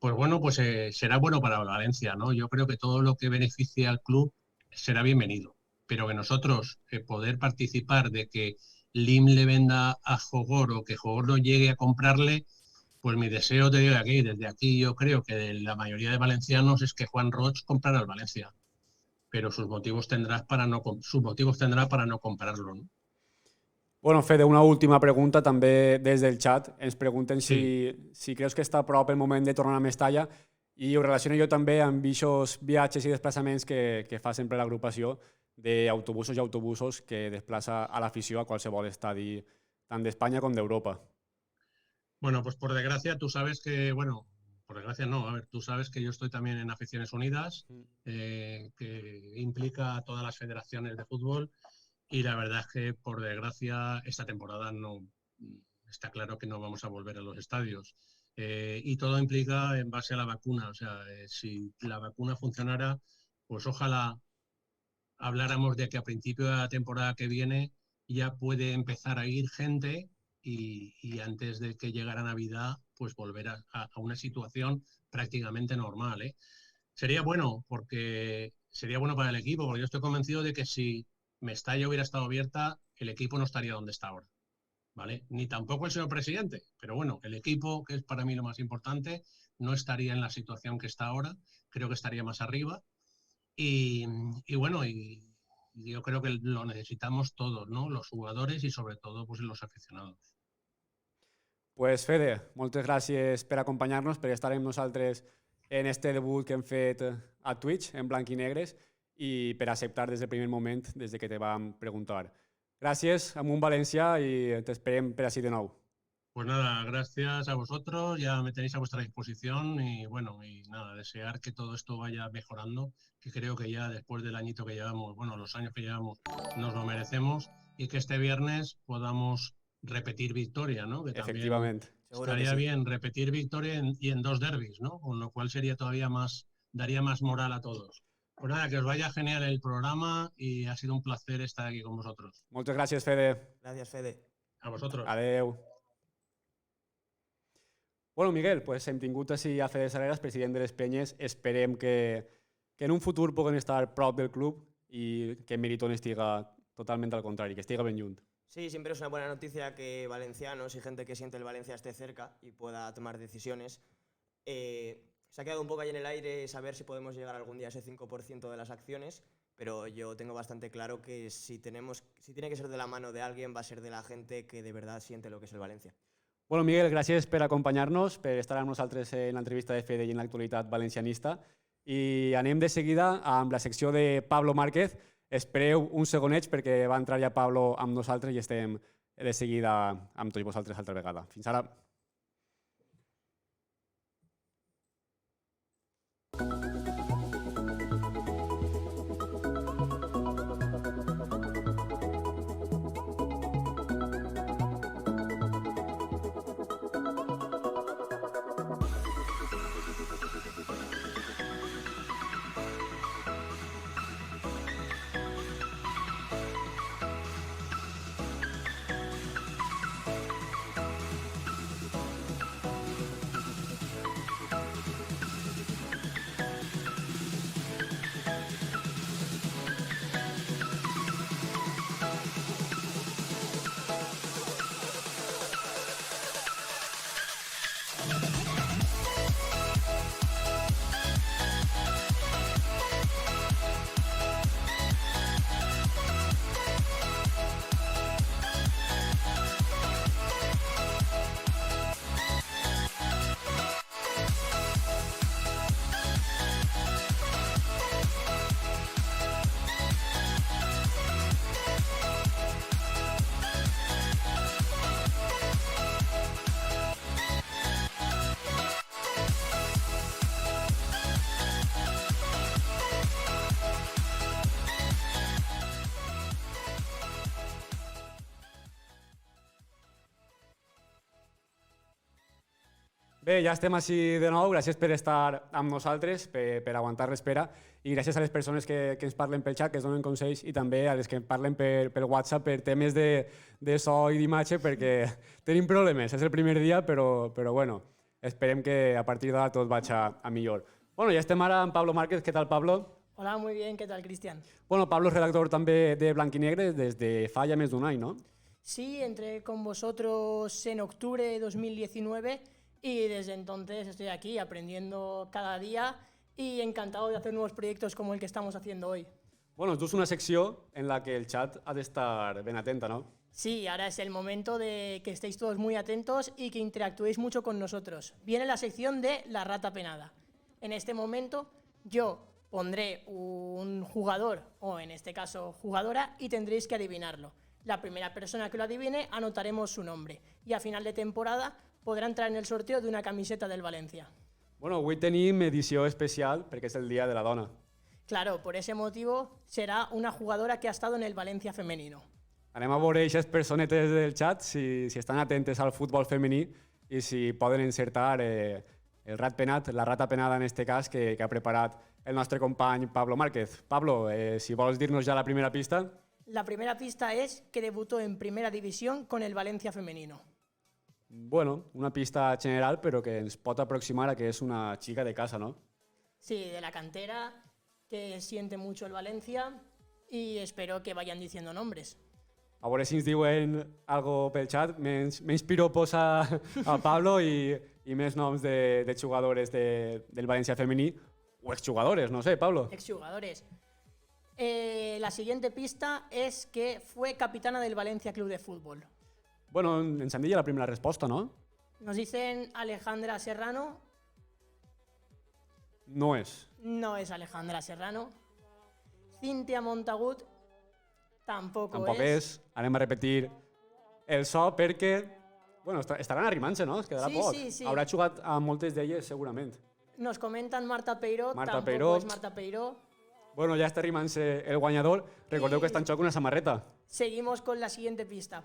pues bueno, pues será bueno para Valencia, ¿no? Yo creo que todo lo que beneficie al club será bienvenido, pero que nosotros poder participar de que LIM le venda a Johor o que Johor no llegue a comprarle, pues mi deseo, te digo aquí, desde aquí yo creo que de la mayoría de valencianos es que Juan Roig comprara al Valencia, pero sus motivos tendrá para no comprarlo, ¿no? Bueno, Fede, una última pregunta també des del xat. Ens pregunten si creus que està a prop el moment de tornar a Mestalla, i ho relaciono jo també amb aquests viatges i desplaçaments que fa sempre l'agrupació d'autobusos i autobusos que desplaça a l'afició a qualsevol estadi, tant d'Espanya com d'Europa. Bueno, pues por desgracia tú sabes que, bueno, por desgracia no, a ver, tú sabes que yo estoy también en Aficiones Unidas, que implica a todas las federaciones de fútbol, y la verdad es que por desgracia esta temporada no está claro que no vamos a volver a los estadios. Y todo implica en base a la vacuna, o sea, si la vacuna funcionara, pues ojalá habláramos de que a principio de la temporada que viene ya puede empezar a ir gente y antes de que llegara Navidad, pues volver a una situación prácticamente normal, ¿eh? Sería bueno para el equipo, porque yo estoy convencido de que si Mestalla hubiera estado abierta, el equipo no estaría donde está ahora. ¿vale? Ni tampoco el señor presidente, pero bueno, el equipo, que es para mí lo más importante, no estaría en la situación que está ahora, creo que estaría más arriba y, y bueno, y yo creo que lo necesitamos todos, ¿no? Los jugadores y sobre todo pues los aficionados. Pues Fede, moltes gràcies per acompanyar-nos, per estar amb nosaltres en este debut que hem fet a Twitch, en blanc i negres, i per acceptar des del primer moment, des de que te vam preguntar. Gràcies, amunt València, i t'esperem per així de nou. Pues nada, gracias a vosotros, ya me tenéis a vuestra disposición y bueno, y nada, desear que todo esto vaya mejorando, que creo que ya después del añito que llevamos, bueno, los años que llevamos, nos lo merecemos y que este viernes podamos repetir victoria, ¿no? Que también Efectivament. Seguro que estaría sí. bien repetir victoria y en 2 derbis, ¿no? Con lo cual sería todavía más, daría más moral a todos. Pues nada, que os vaya genial el programa y ha sido un placer estar aquí con vosotros. Moltes gràcies, Fede. Gracias, Fede. A vosotros. Adeu. Bueno, Miguel, pues hem tingut així a Fede Saleras, president de les Penyes. Esperem que en un futur puguem estar prop del club i que Meriton estiga totalment al contrari, que estiga ben lluny. Sí, siempre es una buena noticia que valencianos y gente que siente el Valencia esté cerca y pueda tomar decisiones. Se ha quedado un poco ahí en el aire saber si podemos llegar algún día a ese 5% de las acciones, pero yo tengo bastante claro que si tiene que ser de la mano de alguien, va a ser de la gente que de verdad siente lo que es el Valencia. Bueno, Miguel, gràcies per acompanyar-nos, per estar amb nosaltres en l'entrevista de Fede i en l'actualitat valencianista. I anem de seguida amb la secció de Pablo Márquez. Espereu un segonet perquè va entrar ja Pablo amb nosaltres i estem de seguida amb tots vosaltres altra vegada. Fins ara. Bé, ja estem així de nou. Gràcies per estar amb nosaltres, per aguantar l'espera, i gràcies a les persones que ens parlen pel xat, que ens donen consells, i també a les que parlen per WhatsApp per temes de so i d'imatge, perquè tenim problemes. És el primer dia, però bueno, esperem que a partir d'ara tot vagi a millor. Bueno, ja estem ara amb Pablo Márquez. ¿Qué tal, Pablo? Hola, muy bien. ¿Qué tal, Cristian? Bueno, Pablo es redactor també de Blanc i Negre des de fa ja més d'un any, no? Sí, entré con vosotros en octubre de 2019 y desde entonces estoy aquí aprendiendo cada día y encantado de hacer nuevos proyectos como el que estamos haciendo hoy. Bueno, esto es una secció en la que el chat ha de estar ben atenta, ¿no? Sí, ahora es el momento de que estéis todos muy atentos y que interactuéis mucho con nosotros. Viene la sección de la rata penada. En este momento yo pondré un jugador, o en este caso jugadora, y tendréis que adivinarlo. La primera persona que lo adivine anotaremos su nombre y a final de temporada podrá entrar en el sorteo de una camiseta del Valencia. Bueno, avui tenim edició especial perquè és el Dia de la Dona. Claro, por ese motivo será una jugadora que ha estado en el Valencia femenino. Anem a veure aquestes personetes del chat si estan atentes al futbol femení i si poden encertar el rat penat, la rata penada en este cas que ha preparat el nostre company Pablo Márquez. Pablo, si vols dir-nos ja la primera pista. La primera pista es que debutó en primera división con el Valencia femenino. Bueno, una pista general, però que ens pot aproximar a que és una xica de casa, ¿no? Sí, de la cantera, que siente mucho el Valencia y espero que vayan diciendo nombres. A veure si ens diuen algo pel xat. Menys piropos a Pablo i més noms de jugadores del València femení o exjugadores, no sé, Pablo. Exjugadores. La siguiente pista es que fue capitana del Valencia Club de Fútbol. Bueno, ens han dit ja la primera resposta, no? Nos dicen Alejandra Serrano. No és. No es Alejandra Serrano. Cintia Montagut tampoco Tampoc es. és. Anem a repetir el so perquè... Bueno, estaran arrimant-se, no? Es quedarà Sí, poc. sí, sí. Haurà jugat a moltes d'elles, segurament. Nos comentan Marta Peiró. Marta Tampoco Peiró. es Marta Peiró. Bueno, ja està arrimant-se el guanyador. Recordeu que està en xoc una samarreta. Seguimos con la siguiente pista.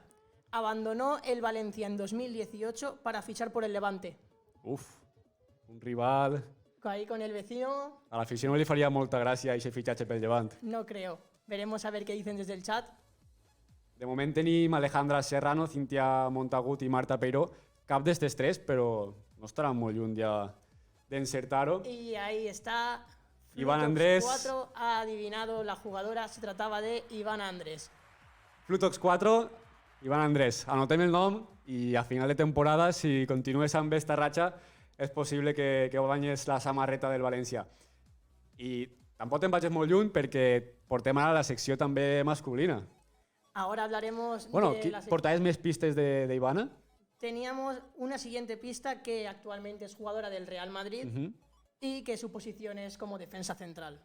Abandonó el Valencia en 2018 para fichar por el Levante. Uf, un rival... Ahí con el vecino, A l'afició no li faria molta gràcia aquest fitxatge pel Llevant. no creo. Veremos a ver qué dicen desde el chat. De moment tenim Alejandra Serrano, Cintia Montagut i Marta Peiró. Cap d'estes tres, però no estaran molt lluny ja d'encertar-ho. Y ahí está. Iván Flutox Andrés. 4 ha adivinado la jugadora. Se trataba de Iván Andrés. Flutox 4, Iván Andrés. Anotem el nom i a final de temporada, si continues amb esta ratxa, és possible que guanyes la samarreta del València. I tampoc te'n vagis molt lluny perquè portem ara la secció també masculina. Ahora hablaremos Bueno, de la portaves més pistes d'Ivana? Teníamos una siguiente pista que actualmente es jugadora del Real Madrid y que su posición es como defensa central.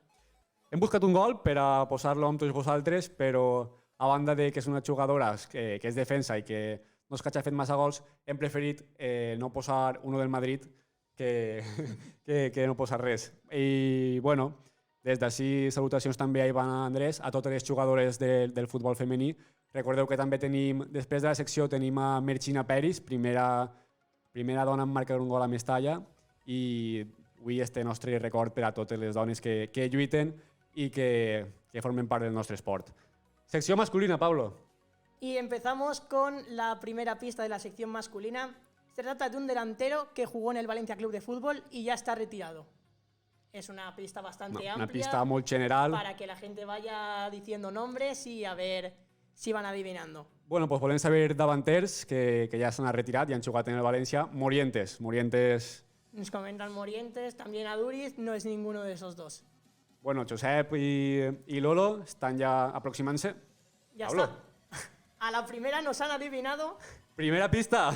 Hem buscat un gol per a posar-lo amb tots vosaltres, però a banda de que és una jugadora que és defensa i que no és que hagi fet massa gols, hem preferit no posar uno del Madrid que no posar res. I, bueno, des d'ací salutacions també a Iván Andrés, a totes les jugadores del futbol femení. Recordeu que també tenim, després de la secció, tenim a Merchina Peris, primera dona en marcar un gol a Mestalla, i avui este nostre record per a totes les dones que lluiten i que formen part del nostre esport. Secció masculina, Pablo. Y empezamos con la primera pista de la sección masculina. Se trata de un delantero que jugó en el Valencia Club de Fútbol y ya está retirado. Es una pista bastante Una amplia pista molt general. para que la gente vaya diciendo nombres y a ver si van adivinando. Bueno, pues volem saber davanters que ja s'han retirat i han jugat en el València. Morientes. Nos comentan Morientes, también Aduriz, no es ninguno de esos dos. Bueno, Josep i Lolo estan ja aproximant-se. Ya Pablo. está. A la primera nos han adivinado. Primera pista.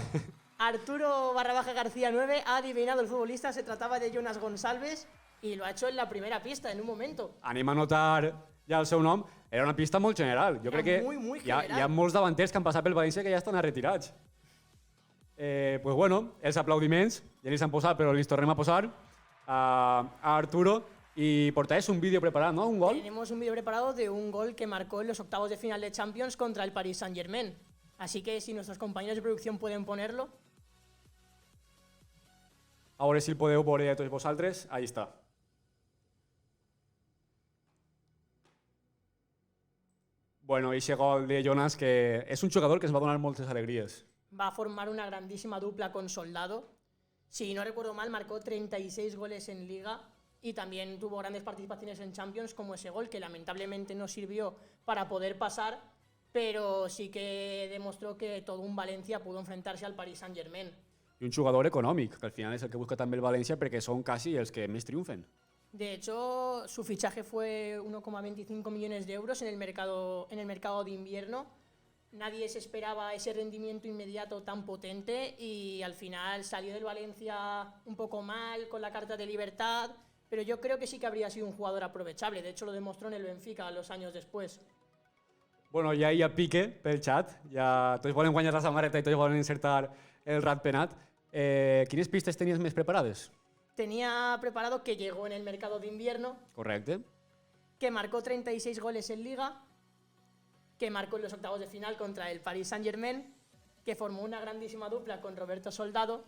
Arturo García 9 ha adivinado el futbolista, se trataba de Jonas Gonçalves y lo ha hecho en la primera pista, en un momento. Anem a notar ja el seu nom. Era una pista molt general. Jo Era crec que muy hi ha general. molts davanters que han passat pel València que ja estan retirats. Pues bueno, els aplaudiments ja li s'han posat, però els tornem a posar a Arturo. Y portáis un vídeo preparado, ¿no? ¿Un gol? Tenemos un vídeo preparado de un gol que marcó en los octavos de final de Champions contra el Paris Saint-Germain. Así que si nuestros compañeros de producción pueden ponerlo. A veure si el podeu veure a tots vosaltres. Ahí està. Bueno, ese gol de Jonas, que és un jugador que ens va donar moltes alegries. Va a formar una grandísima dupla con Soldado. Si no recuerdo mal, marcó 36 goles en Liga y también tuvo grandes participaciones en Champions, como ese gol que lamentablemente no sirvió para poder pasar, pero sí que demostró que todo un Valencia pudo enfrentarse al Paris Saint-Germain. I un jugador econòmic, que al final és el que busca també el València perquè són quasi els que més triomfen. De hecho, su fichaje fue 1,25 millones de euros en el mercado de invierno. Nadie se esperaba ese rendimiento inmediato tan potente y al final salió del Valencia un poco mal, con la carta de libertad, pero yo creo que sí que habría sido un jugador aprovechable. De hecho, lo demostró en el Benfica 2 años después. Bueno, ja hi ha pique pel xat, ja tots volen guanyar la samarreta i tots volen encertar el ratpenat. Quines pistes tenies més preparades? Tenía preparado que llegó en el mercado de invierno, Correcte. que marcó 36 goles en Liga, que marcó en los octavos de final contra el Paris Saint-Germain, que formó una grandísima dupla con Roberto Soldado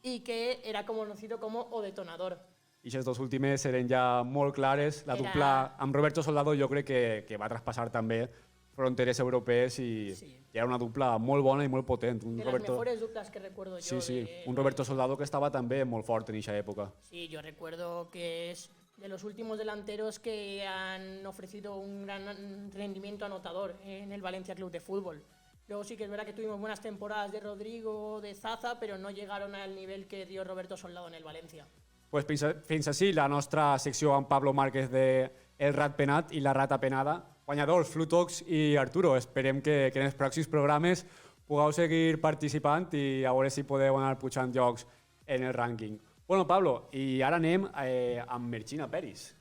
y que era conocido como O Detonador. I aquestes dues últimes eren ja molt clares. La dupla amb Roberto Soldado jo crec que va traspassar també fronteres europees i era una dupla molt bona i molt potent. De las mejores duplas que recuerdo yo. Sí, un Roberto Soldado que estava també molt fort en aquesta època. Sí, yo recuerdo que es de los últimos delanteros que han ofrecido un gran rendimiento anotador en el Valencia Club de Fútbol. Luego sí que es verdad que tuvimos buenas temporadas de Rodrigo, de Zaza, pero no llegaron al nivel que dio Roberto Soldado en el Valencia. Pues fins així la nostra secció amb Pablo Márquez de El Rat Penat i la Rata Penada. Guanyadors, Flutox i Arturo. Esperem que en els pròxims programes pugueu seguir participant i a veure si podeu anar pujant llocs en el rànquing. Bueno, Pablo, y ahora anem amb Merchina Peris.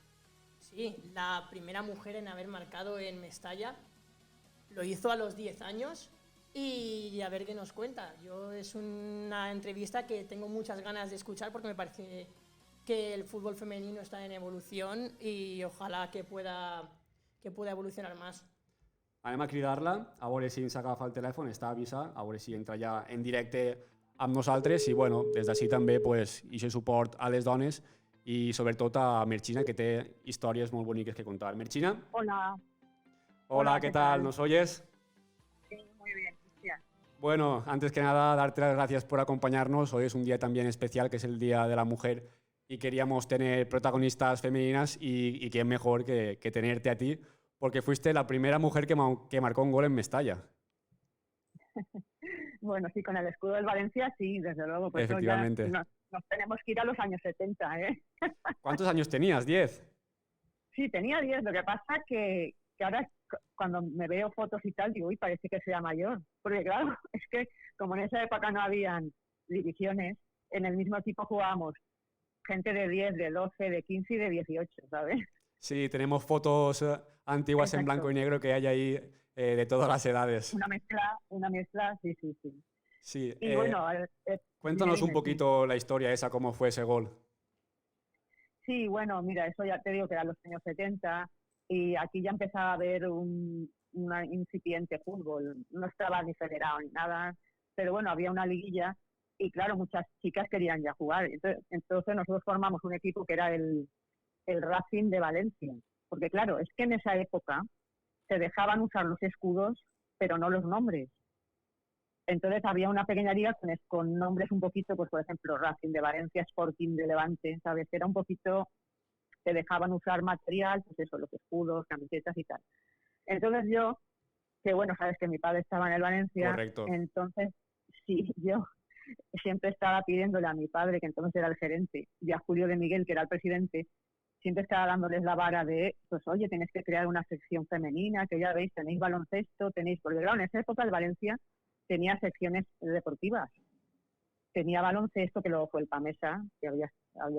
Sí, la primera mujer en haber marcado en Mestalla. Lo hizo a los 10 años y a ver qué nos cuenta. Es una entrevista que tengo muchas ganas de escuchar porque me parece que el fútbol femenino está en evolución y ojalá que pueda evolucionar más. Anem a cridar-la, a veure si ens agafa el telèfon, està a avisar, a veure si entra ja en directe amb nosaltres i bueno, des d'ací també pues, ixe suport a les dones i sobretot a Merchina, que té històries molt boniques que contar. Merchina? Hola. Hola, ¿qué tal? ¿Nos oyes? Sí, muy bien, Cristian. Bueno, antes que nada, darte las gracias por acompañarnos. Hoy es un día también especial, que es el Día de la Mujer, y queríamos tener protagonistas femeninas y quién mejor que tenerte a ti, porque fuiste la primera mujer que marcó un gol en Mestalla. Bueno, sí, con el escudo del Valencia, sí, desde luego. Pues efectivamente. Nos tenemos que ir a los años 70, ¿eh? ¿Cuántos años tenías? ¿10? Sí, tenía 10. Lo que pasa que ahora cuando me veo fotos y tal, digo, uy, parece que sea mayor. Porque claro, es que como en esa época no habían divisiones, en el mismo equipo jugábamos gente de 10, de 12, de 15 y de 18, ¿sabes? Sí, tenemos fotos antiguas. Exacto. En blanco y negro que hay ahí de todas las edades. Una mezcla, sí. Sí. Y bueno, cuéntanos dime, un poquito la historia esa, cómo fue ese gol. Sí, bueno, mira, eso ya te digo que era los años 70 y aquí ya empezaba a haber un incipiente fútbol. No estaba ni federado ni nada, pero bueno, había una liguilla y claro, muchas chicas querían ya jugar. Entonces nosotros formamos un equipo que era el Racing de Valencia. Porque claro, es que en esa época se dejaban usar los escudos, pero no los nombres. Entonces había una pequeña liga con nombres un poquito, pues por ejemplo, Racing de Valencia, Sporting de Levante, ¿sabes? Era un poquito, se dejaban usar material, pues eso, los escudos, camisetas y tal. Entonces yo, que bueno, sabes que mi padre estaba en el Valencia. Correcto. Entonces, sí, yo siempre estaba pidiéndole a mi padre, que entonces era el gerente, y a Julio de Miguel, que era el presidente, siempre estaba dándoles la vara de, pues oye, tenéis que crear una sección femenina, que ya veis, tenéis baloncesto, porque claro, en esa época el Valencia tenía secciones deportivas. Tenía baloncesto, que luego fue el Pamesa, que había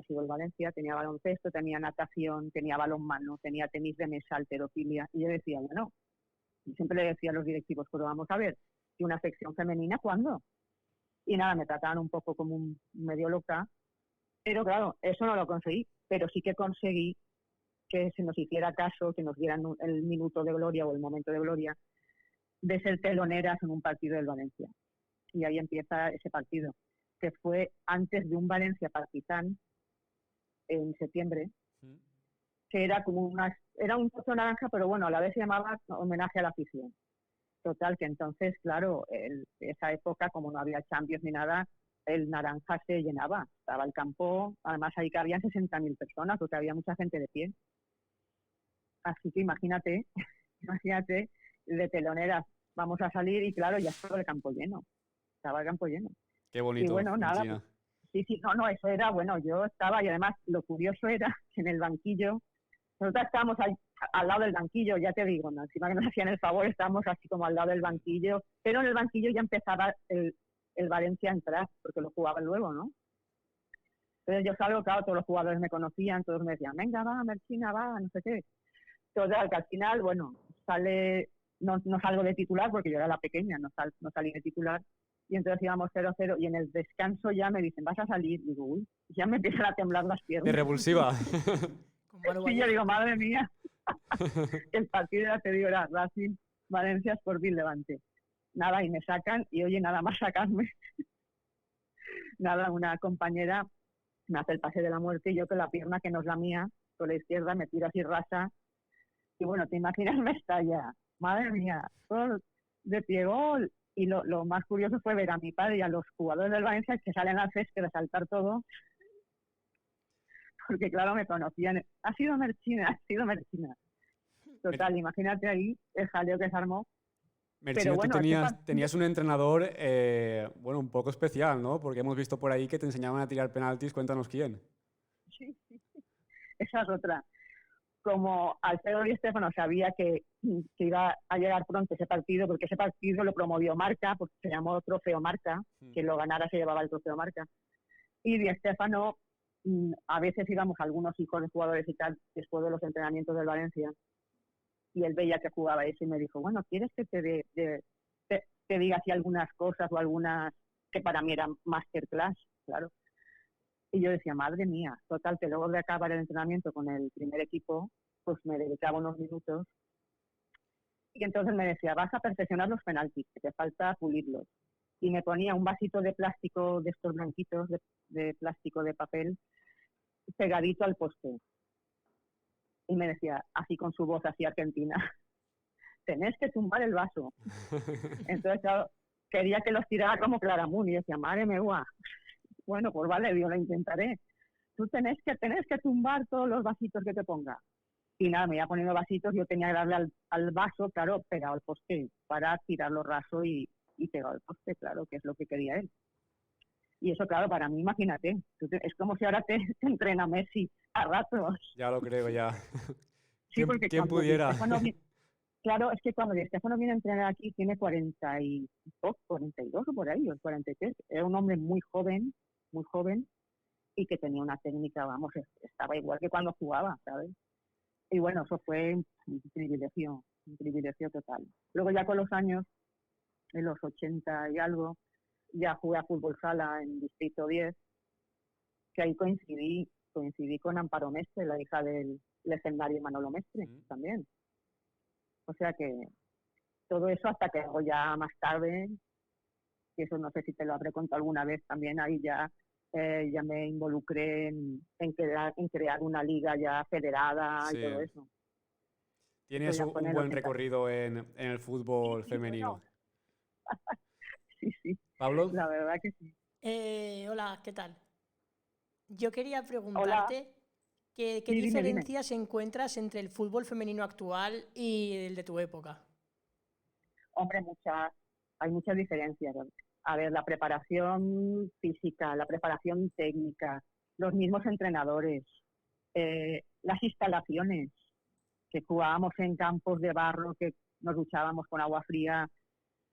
sido el Valencia, tenía baloncesto, tenía natación, tenía balonmano, tenía tenis de mesa, halterofilia, y yo decía, bueno, siempre le decía a los directivos, pero vamos a ver, ¿y una sección femenina cuándo? Y nada, me trataban un poco como un medio loca, pero claro, eso no lo conseguí, pero sí que conseguí que se nos hiciera caso, que nos dieran el minuto de gloria o el momento de gloria de ser teloneras en un partido del Valencia. Y ahí empieza ese partido, que fue antes de un Valencia Partizan en septiembre, que era como era un trozo naranja, pero bueno, a la vez se llamaba homenaje a la afición. Total, que entonces, claro, esa época, como no había Champions ni nada, el naranja se llenaba, estaba el campo, además ahí cabían 60.000 personas, porque había mucha gente de pie. Así que imagínate, de teloneras, vamos a salir y claro, ya estaba el campo lleno. Qué bonito. Y bueno, nada, pues, sí, no, eso era, bueno, yo estaba, y además lo curioso era que en el banquillo, nosotros estábamos al lado del banquillo, ya te digo, ¿no? Encima que nos hacían el favor, estábamos así como al lado del banquillo, pero en el banquillo ya empezaba el Valencia a entrar, porque lo jugaban luego, ¿no? Entonces yo salgo, claro, todos los jugadores me conocían, todos me decían, venga, va, Merchina, va, no sé qué. Total, que al final, bueno, no salgo de titular, porque yo era la pequeña, no salí de titular, y entonces íbamos 0-0, y en el descanso ya me dicen, vas a salir, y digo, uy, ya me empiezan a temblar las piernas. De revulsiva. Y yo digo, madre mía, el partido, ya te digo, era Racing, Valencia, Sporting, Levante. Nada, y me sacan, y oye, nada más sacarme, nada, una compañera me hace el pase de la muerte, y yo con la pierna que no es la mía, con la izquierda, me tiro así rasa, y bueno, te imaginas, me estalla, madre mía, todo de pie gol. Y lo más curioso fue ver a mi padre y a los jugadores del Valencia que salen al césped a saltar todo. porque claro, me conocían. Ha sido Merchina, ha sido Merchina. Total, imagínate ahí el jaleo que se armó. Merchina, Pero bueno, tú tenías un entrenador, bueno, un poco especial, ¿no? Porque hemos visto por ahí que te enseñaban a tirar penaltis. Cuéntanos quién. sí, esa es otra. Como Alfredo Di Stéfano sabía que iba a llegar pronto ese partido, porque ese partido lo promovió Marca, porque se llamó Trofeo Marca, quien lo ganara se llevaba el Trofeo Marca. Y Di Stéfano, a veces íbamos algunos hijos de jugadores y tal, después de los entrenamientos del Valencia, y él veía que jugaba eso y me dijo, bueno, ¿quieres que te diga así algunas cosas o algunas que para mí eran masterclass? Claro. Y yo decía, madre mía, total, que luego de acabar el entrenamiento con el primer equipo, pues me dedicaba unos minutos. Y entonces me decía, vas a perfeccionar los penaltis, que te falta pulirlos. Y me ponía un vasito de plástico, de estos blanquitos, de plástico de papel, pegadito al poste. Y me decía, así con su voz así argentina, tenés que tumbar el vaso. Entonces, claro, quería que los tirara como Claramunt. Y decía, madre mía, bueno, pues vale, yo lo intentaré. Tú tenés que tumbar todos los vasitos que te ponga. Y nada, me iba poniendo vasitos, yo tenía que darle al vaso, claro, pegado al poste, para tirarlo raso y pegado al poste, claro, que es lo que quería él. Y eso, claro, para mí, imagínate, es como si ahora te entrena Messi a ratos. Ya lo creo, ya. Sí, porque ¿Quién pudiera? Claro, es que cuando Di Stéfano viene a entrenar aquí tiene 42 o por ahí, o 43. Era un hombre muy joven, y que tenía una técnica, vamos, estaba igual que cuando jugaba, ¿sabes? Y bueno, eso fue un privilegio total. Luego ya con los años, en los 80 y algo, ya jugué a fútbol sala en Distrito 10, que ahí coincidí con Amparo Mestre, la hija del legendario Manolo Mestre, también. O sea que todo eso hasta que luego ya más tarde, y eso no sé si te lo habré contado alguna vez también, ahí ya me involucré en crear una liga ya federada y todo eso. Tienes un buen recorrido en el fútbol femenino. Sí, ¿Pablo? la verdad que sí. Hola, ¿qué tal? Yo quería preguntarte qué diferencias encuentras entre el fútbol femenino actual y el de tu época. Hombre, hay muchas diferencias. A ver, la preparación física, la preparación técnica, los mismos entrenadores, las instalaciones, que jugábamos en campos de barro, que nos duchábamos con agua fría,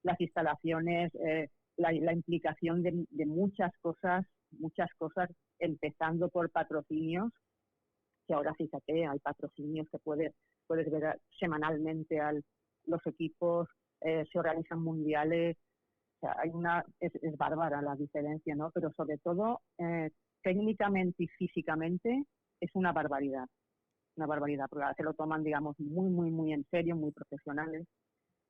las instalaciones, la implicación de muchas cosas, empezando por patrocinios, que ahora fíjate, hay patrocinios que puedes ver semanalmente los equipos, se organizan mundiales, o sea, es bárbara la diferencia, ¿no? Pero sobre todo, técnicamente y físicamente, es una barbaridad, porque ahora se lo toman, digamos, muy, muy, muy en serio, muy profesionales,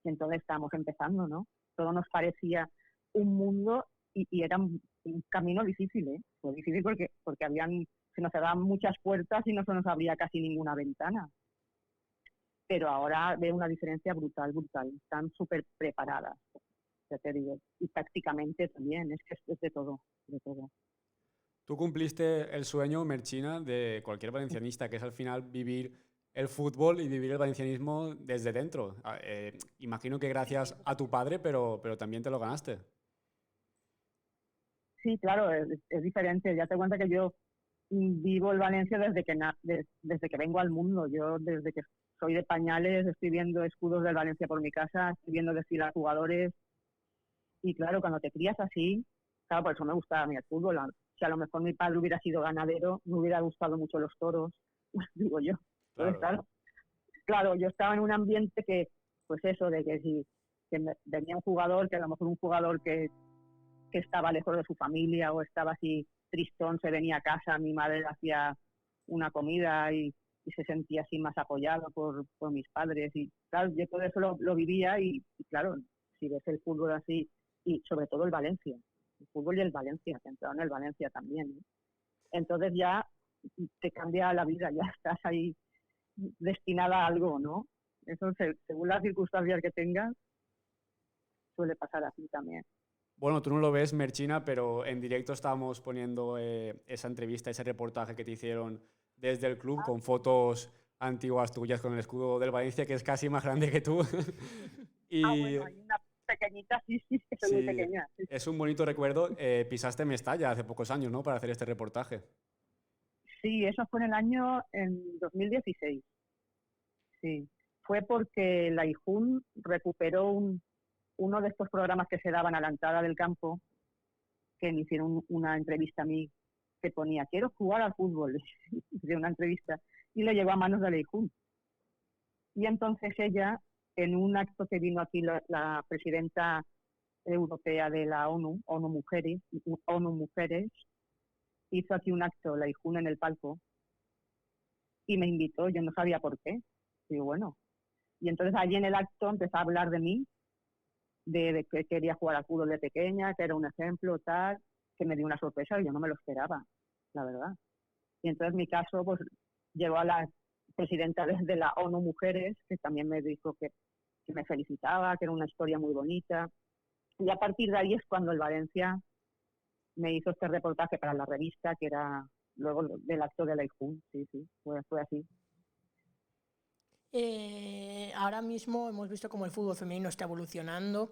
y entonces estamos empezando, ¿no? Todo nos parecía un mundo y era un camino difícil, ¿eh? Fue difícil porque se nos cerraban muchas puertas y no se nos abría casi ninguna ventana. Pero ahora veo una diferencia brutal. Están súper preparadas, ya te digo. Y tácticamente también, es que es de todo. Tú cumpliste el sueño, Merchina, de cualquier valencianista, que es al final vivir el fútbol y vivir el valencianismo desde dentro. Imagino que gracias a tu padre, pero también te lo ganaste. Sí, claro, es diferente. Ya te cuenta que yo vivo el Valencia desde que vengo al mundo. Yo desde que soy de pañales estoy viendo escudos del Valencia por mi casa, estoy viendo desfilar jugadores. Y claro, cuando te crías así, claro, por eso me gustaba a mí el fútbol. Si a lo mejor mi padre hubiera sido ganadero, me hubiera gustado mucho los toros, digo yo. Entonces, claro, yo estaba en un ambiente que, pues eso, de que si venía un jugador, que a lo mejor un jugador que estaba lejos de su familia o estaba así tristón, se venía a casa, mi madre hacía una comida y se sentía así más apoyado por mis padres. Y claro, yo todo eso lo vivía y claro, si ves el fútbol así, y sobre todo el Valencia, el fútbol y el Valencia, que entraron en el Valencia también, ¿no? Entonces ya te cambia la vida, ya estás ahí destinada a algo, ¿no? Eso según las circunstancias que tengas, suele pasar así también. Bueno, tú no lo ves, Merchina, pero en directo estábamos poniendo esa entrevista, ese reportaje que te hicieron desde el club con fotos antiguas tuyas con el escudo del Valencia, que es casi más grande que tú. Y Bueno, hay una pequeñita, sí, que soy muy sí, pequeña. Sí. es un bonito recuerdo. Pisaste Mestalla hace pocos años, ¿no? Para hacer este reportaje. Sí, eso fue en 2016. Sí, fue porque la IJUN recuperó uno de estos programas que se daban a la entrada del campo, que me hicieron una entrevista a mí que ponía, quiero jugar al fútbol, de una entrevista, y le llegó a manos de la IJUN. Y entonces ella, en un acto que vino aquí la presidenta europea de la ONU Mujeres, hizo aquí un acto, la IJUN en el palco, y me invitó, yo no sabía por qué. Digo, bueno. Y entonces allí en el acto empezó a hablar de mí, de que quería jugar al fútbol de pequeña, que era un ejemplo, tal, que me dio una sorpresa y yo no me lo esperaba, la verdad. Y entonces mi caso, pues, llegó a la presidenta de la ONU Mujeres, que también me dijo que me felicitaba, que era una historia muy bonita. Y a partir de ahí es cuando el Valencia me hizo este reportaje para la revista, que era luego del acto de la IJUN. Sí, fue así. Ahora mismo hemos visto cómo el fútbol femenino está evolucionando,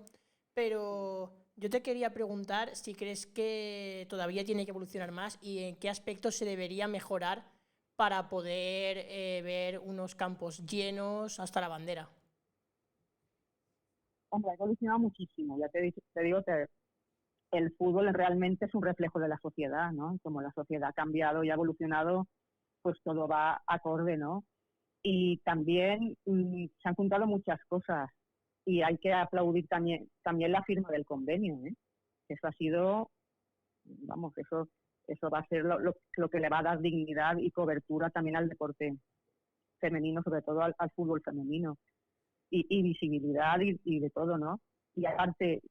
pero yo te quería preguntar si crees que todavía tiene que evolucionar más y en qué aspectos se debería mejorar para poder ver unos campos llenos hasta la bandera. Hombre, ha evolucionado muchísimo. Ya te digo que el fútbol realmente es un reflejo de la sociedad, ¿no? Como la sociedad ha cambiado y ha evolucionado, pues todo va acorde, ¿no? Y también se han juntado muchas cosas y hay que aplaudir también la firma del convenio, ¿eh? Eso ha sido, vamos, eso va a ser lo que le va a dar dignidad y cobertura también al deporte femenino, sobre todo al fútbol femenino, y visibilidad y de todo, ¿no? Y aparte,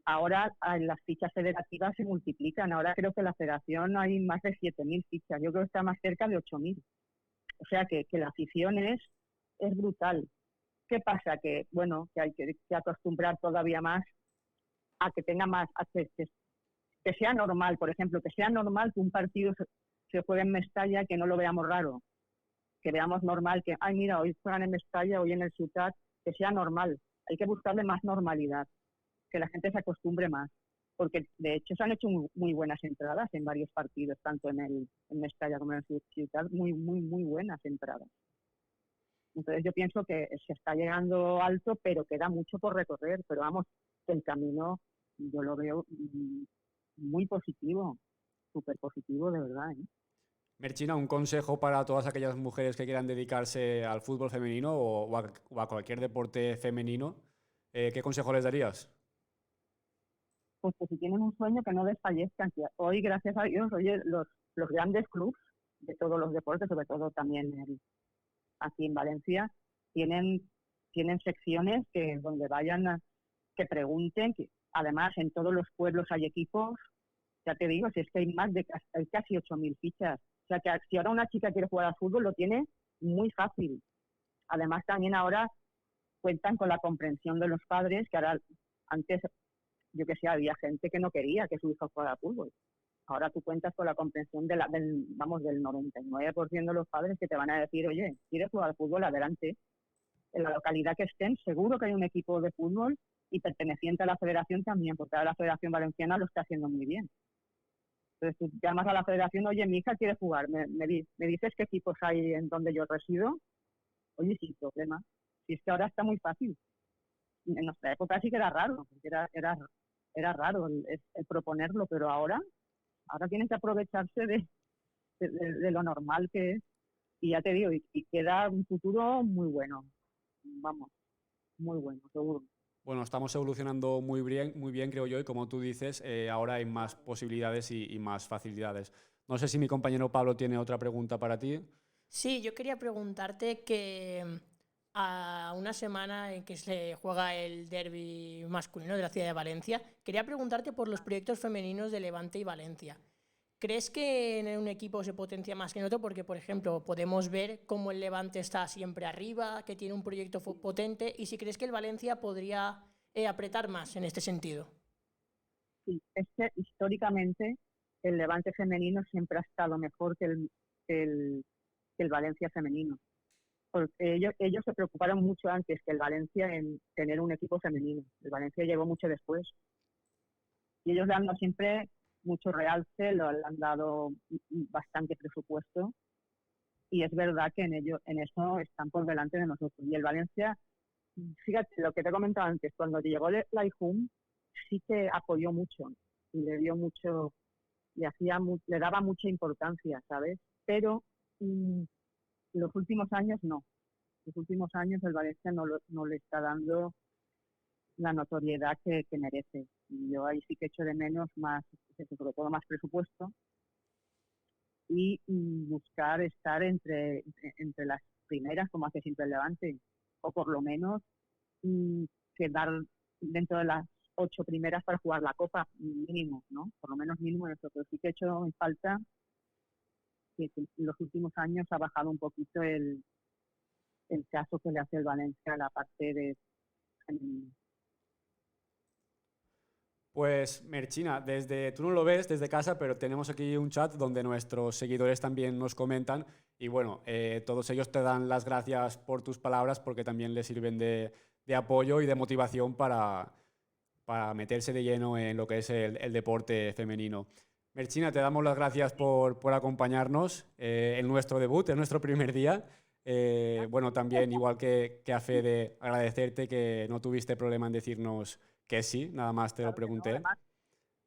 ahora las fichas federativas se multiplican. Ahora creo que en la federación hay más de 7.000 fichas. Yo creo que está más cerca de 8.000. O sea que la afición es brutal. ¿Qué pasa? Que, bueno, que hay que acostumbrar todavía más a que tenga más, que sea normal, por ejemplo, que sea normal que un partido se juegue en Mestalla, que no lo veamos raro, que veamos normal, que, ay, mira, hoy juegan en Mestalla, hoy en el Ciutat, que sea normal. Hay que buscarle más normalidad, que la gente se acostumbre más. Porque, de hecho, se han hecho muy buenas entradas en varios partidos, tanto en Mestalla como en el Ciutat, muy, muy, muy buenas entradas. Entonces yo pienso que se está llegando alto, pero queda mucho por recorrer. Pero vamos, el camino yo lo veo muy positivo, súper positivo, de verdad, ¿eh? Merchina, un consejo para todas aquellas mujeres que quieran dedicarse al fútbol femenino o a cualquier deporte femenino, ¿qué consejo les darías? Pues que si tienen un sueño que no desfallezcan. Que hoy, gracias a Dios, oye, los grandes clubes de todos los deportes, sobre todo también aquí en Valencia, tienen secciones que donde vayan que pregunten, que además en todos los pueblos hay equipos. Ya te digo, si es que hay casi 8.000 fichas. O sea que si ahora una chica quiere jugar al fútbol lo tiene muy fácil. Además también ahora cuentan con la comprensión de los padres, que ahora antes, yo que sé, había gente que no quería que su hijo jugara al fútbol. Ahora tú cuentas con la comprensión del 99% de los padres que te van a decir, oye, ¿quieres jugar al fútbol? Adelante. En la localidad que estén, seguro que hay un equipo de fútbol y perteneciente a la federación también, porque ahora la Federación Valenciana lo está haciendo muy bien. Entonces tú llamas a la federación, oye, mi hija quiere jugar, me dices qué equipos hay en donde yo resido, oye, sin problema. Si es que ahora está muy fácil. En nuestra época sí que era raro, porque era raro el proponerlo, pero ahora tienen que aprovecharse de lo normal que es. Y ya te digo, y queda un futuro muy bueno. Vamos, muy bueno, seguro. Bueno, estamos evolucionando muy bien, creo yo, y como tú dices, ahora hay más posibilidades y más facilidades. No sé si mi compañero Pablo tiene otra pregunta para ti. Sí, yo quería preguntarte que a una semana en que se juega el derbi masculino de la ciudad de Valencia, quería preguntarte por los proyectos femeninos de Levante y Valencia. ¿Crees que en un equipo se potencia más que en otro? Porque, por ejemplo, podemos ver cómo el Levante está siempre arriba, que tiene un proyecto potente, y si crees que el Valencia podría apretar más en este sentido. Sí, es que históricamente el Levante femenino siempre ha estado mejor que el Valencia femenino. Porque ellos se preocuparon mucho antes que el Valencia en tener un equipo femenino. El Valencia llegó mucho después. Y ellos le han dado siempre mucho realce, le han dado bastante presupuesto. Y es verdad que en eso están por delante de nosotros. Y el Valencia, fíjate, lo que te he comentado antes, cuando llegó la IJUM, sí que apoyó mucho y le dio mucho, le daba mucha importancia, ¿sabes? Pero los últimos años no. Los últimos años el Valencia no le está dando la notoriedad que merece. Y yo ahí sí que echo de menos más, sobre todo más presupuesto y buscar estar entre las primeras, como hace siempre el Levante, o por lo menos quedar dentro de las 8 primeras para jugar la Copa, mínimo, ¿no? Por lo menos mínimo eso, pero sí que he hecho en falta que en los últimos años ha bajado un poquito el caso que le hace el Valencia a la parte de femenino. Pues Merchina, tú no lo ves desde casa, pero tenemos aquí un chat donde nuestros seguidores también nos comentan y bueno, todos ellos te dan las gracias por tus palabras porque también les sirven de apoyo y de motivación para meterse de lleno en lo que es el deporte femenino. Merchina, te damos las gracias por acompañarnos en nuestro debut, en nuestro primer día. Bueno, también igual que a Fede, agradecerte que no tuviste problema en decirnos que sí, nada más te lo pregunté. Además,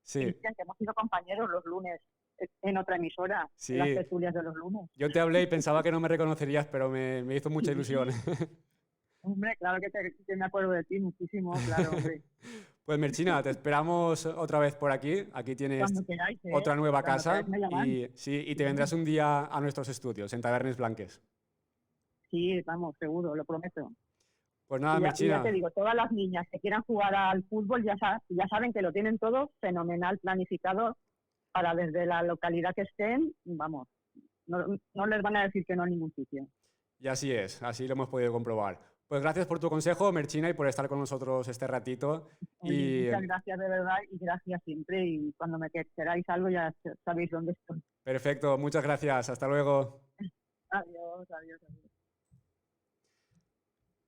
sí. Que hemos sido compañeros los lunes en otra emisora, sí. En las tertulias de los lunes. Yo te hablé y pensaba que no me reconocerías, pero me hizo mucha ilusión. Hombre, claro que me acuerdo de ti muchísimo, claro, hombre. Pues Merchina, te esperamos otra vez por aquí. Aquí tienes queráis, otra nueva casa y te Sí. vendrás un día a nuestros estudios en Tabernes Blanques. Sí, vamos, seguro, lo prometo. Pues nada, Y Merchina. ya te digo, todas las niñas que quieran jugar al fútbol ya saben que lo tienen todo fenomenal planificado para desde la localidad que estén, vamos, no les van a decir que no a ningún sitio. Y así es, así lo hemos podido comprobar. Pues gracias por tu consejo, Merchina, y por estar con nosotros este ratito. Oye, muchas gracias de verdad y gracias siempre. Y cuando me queráis algo ya sabéis dónde estoy. Perfecto, muchas gracias. Hasta luego. Adiós.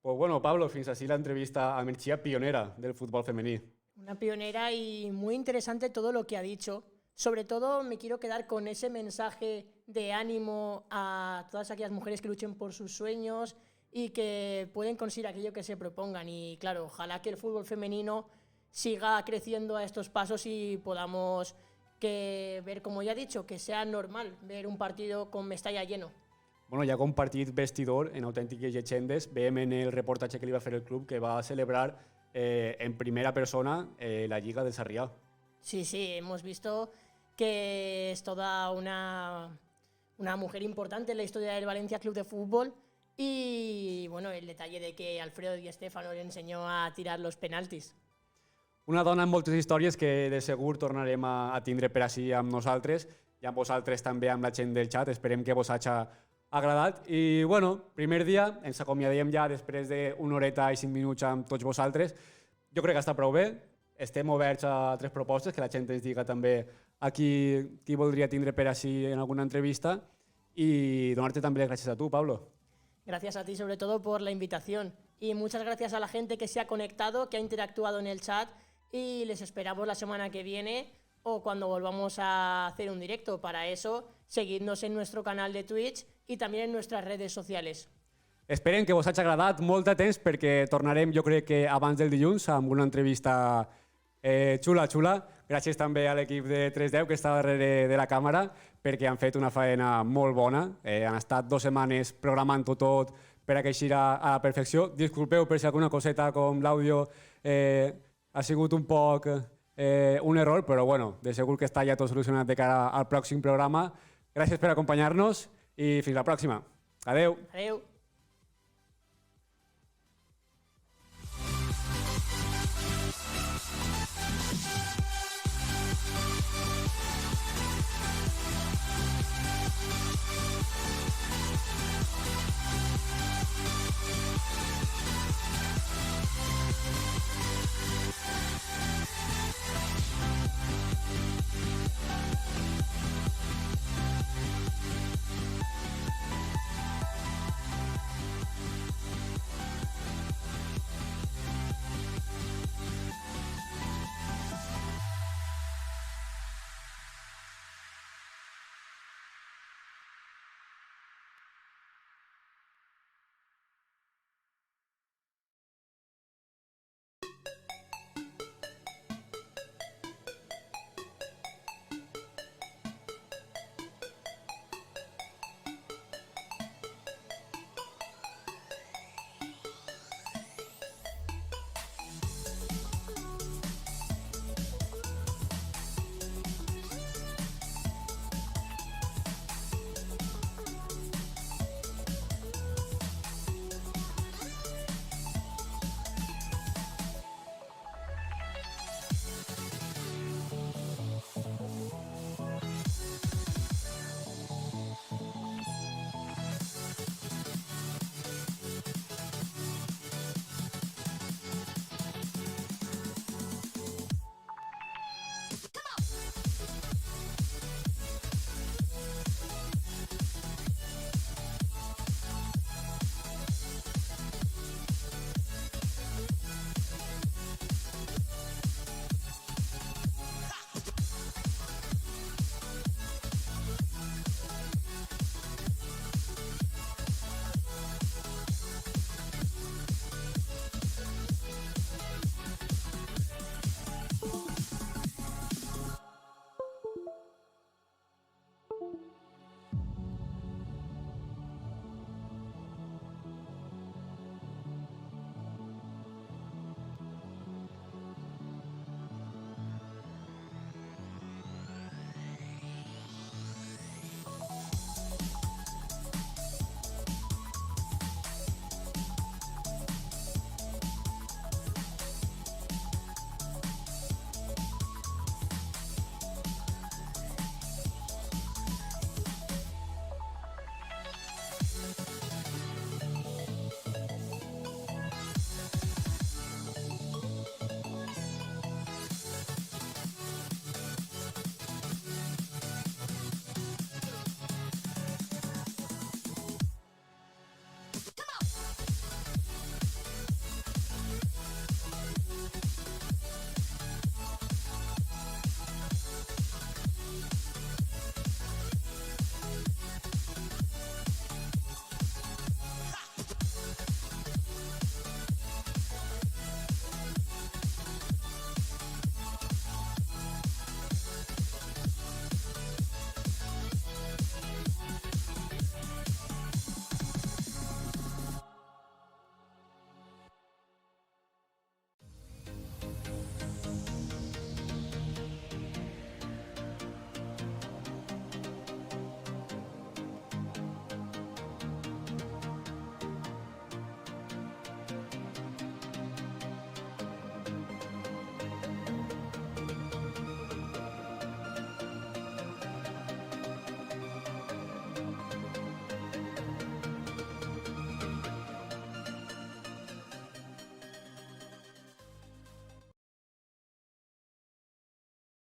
Pues bueno, Pablo, fins així l'entrevista a Merchia, pionera del fútbol femení. Una pionera y muy interesante todo lo que ha dicho. Sobre todo me quiero quedar con ese mensaje de ánimo a todas aquellas mujeres que luchen por sus sueños y que pueden conseguir aquello que se propongan. Y claro, ojalá que el fútbol femenino siga creciendo a estos pasos y podamos ver, como ya he dicho, que sea normal ver un partido con Mestalla lleno. Bueno, ja ha compartit vestidor en autèntiques llegendes. Veiem en el reportatge que li va fer el club que va celebrar en primera persona la Lliga del Sarrià. Sí, hemos visto que es toda una mujer importante en la historia del Valencia Club de Fútbol y bueno, el detalle de que Alfredo Di Stéfano le enseñó a tirar los penaltis. Una dona amb moltes històries que de segur tornarem a tindre per així amb nosaltres i amb vosaltres també, amb la gent del xat. Esperem que vos hagi agradat. I bueno, primer dia, ens acomiadem ja després d'una horeta i 5 minuts amb tots vosaltres. Jo crec que està prou bé. Estem oberts a altres propostes, que la gent ens diga també a qui voldria tindre per així en alguna entrevista i donar-te també les gràcies a tu, Pablo. Gracias a ti sobre todo por la invitación y muchas gracias a la gente que se ha conectado, que ha interactuado en el chat y les esperamos la semana que viene o cuando volvamos a hacer un directo. Para eso, seguidnos en nuestro canal de Twitch y también en nuestras redes sociales. Esperem que vos hagi agradat molt de temps perquè tornarem, jo crec que abans del dilluns, amb una entrevista xula. Gràcies també a l'equip de 310 que està darrere de la càmera perquè han fet una faena molt bona. Han estat 2 setmanes programant-ho tot per a que així a la perfecció. Disculpeu per si alguna coseta com l'àudio ha sigut un poc un error, però bueno, de segur que està ja tot solucionat de cara al pròxim programa. Gràcies per acompanyar-nos i fins la pròxima. Adeu. Adeu.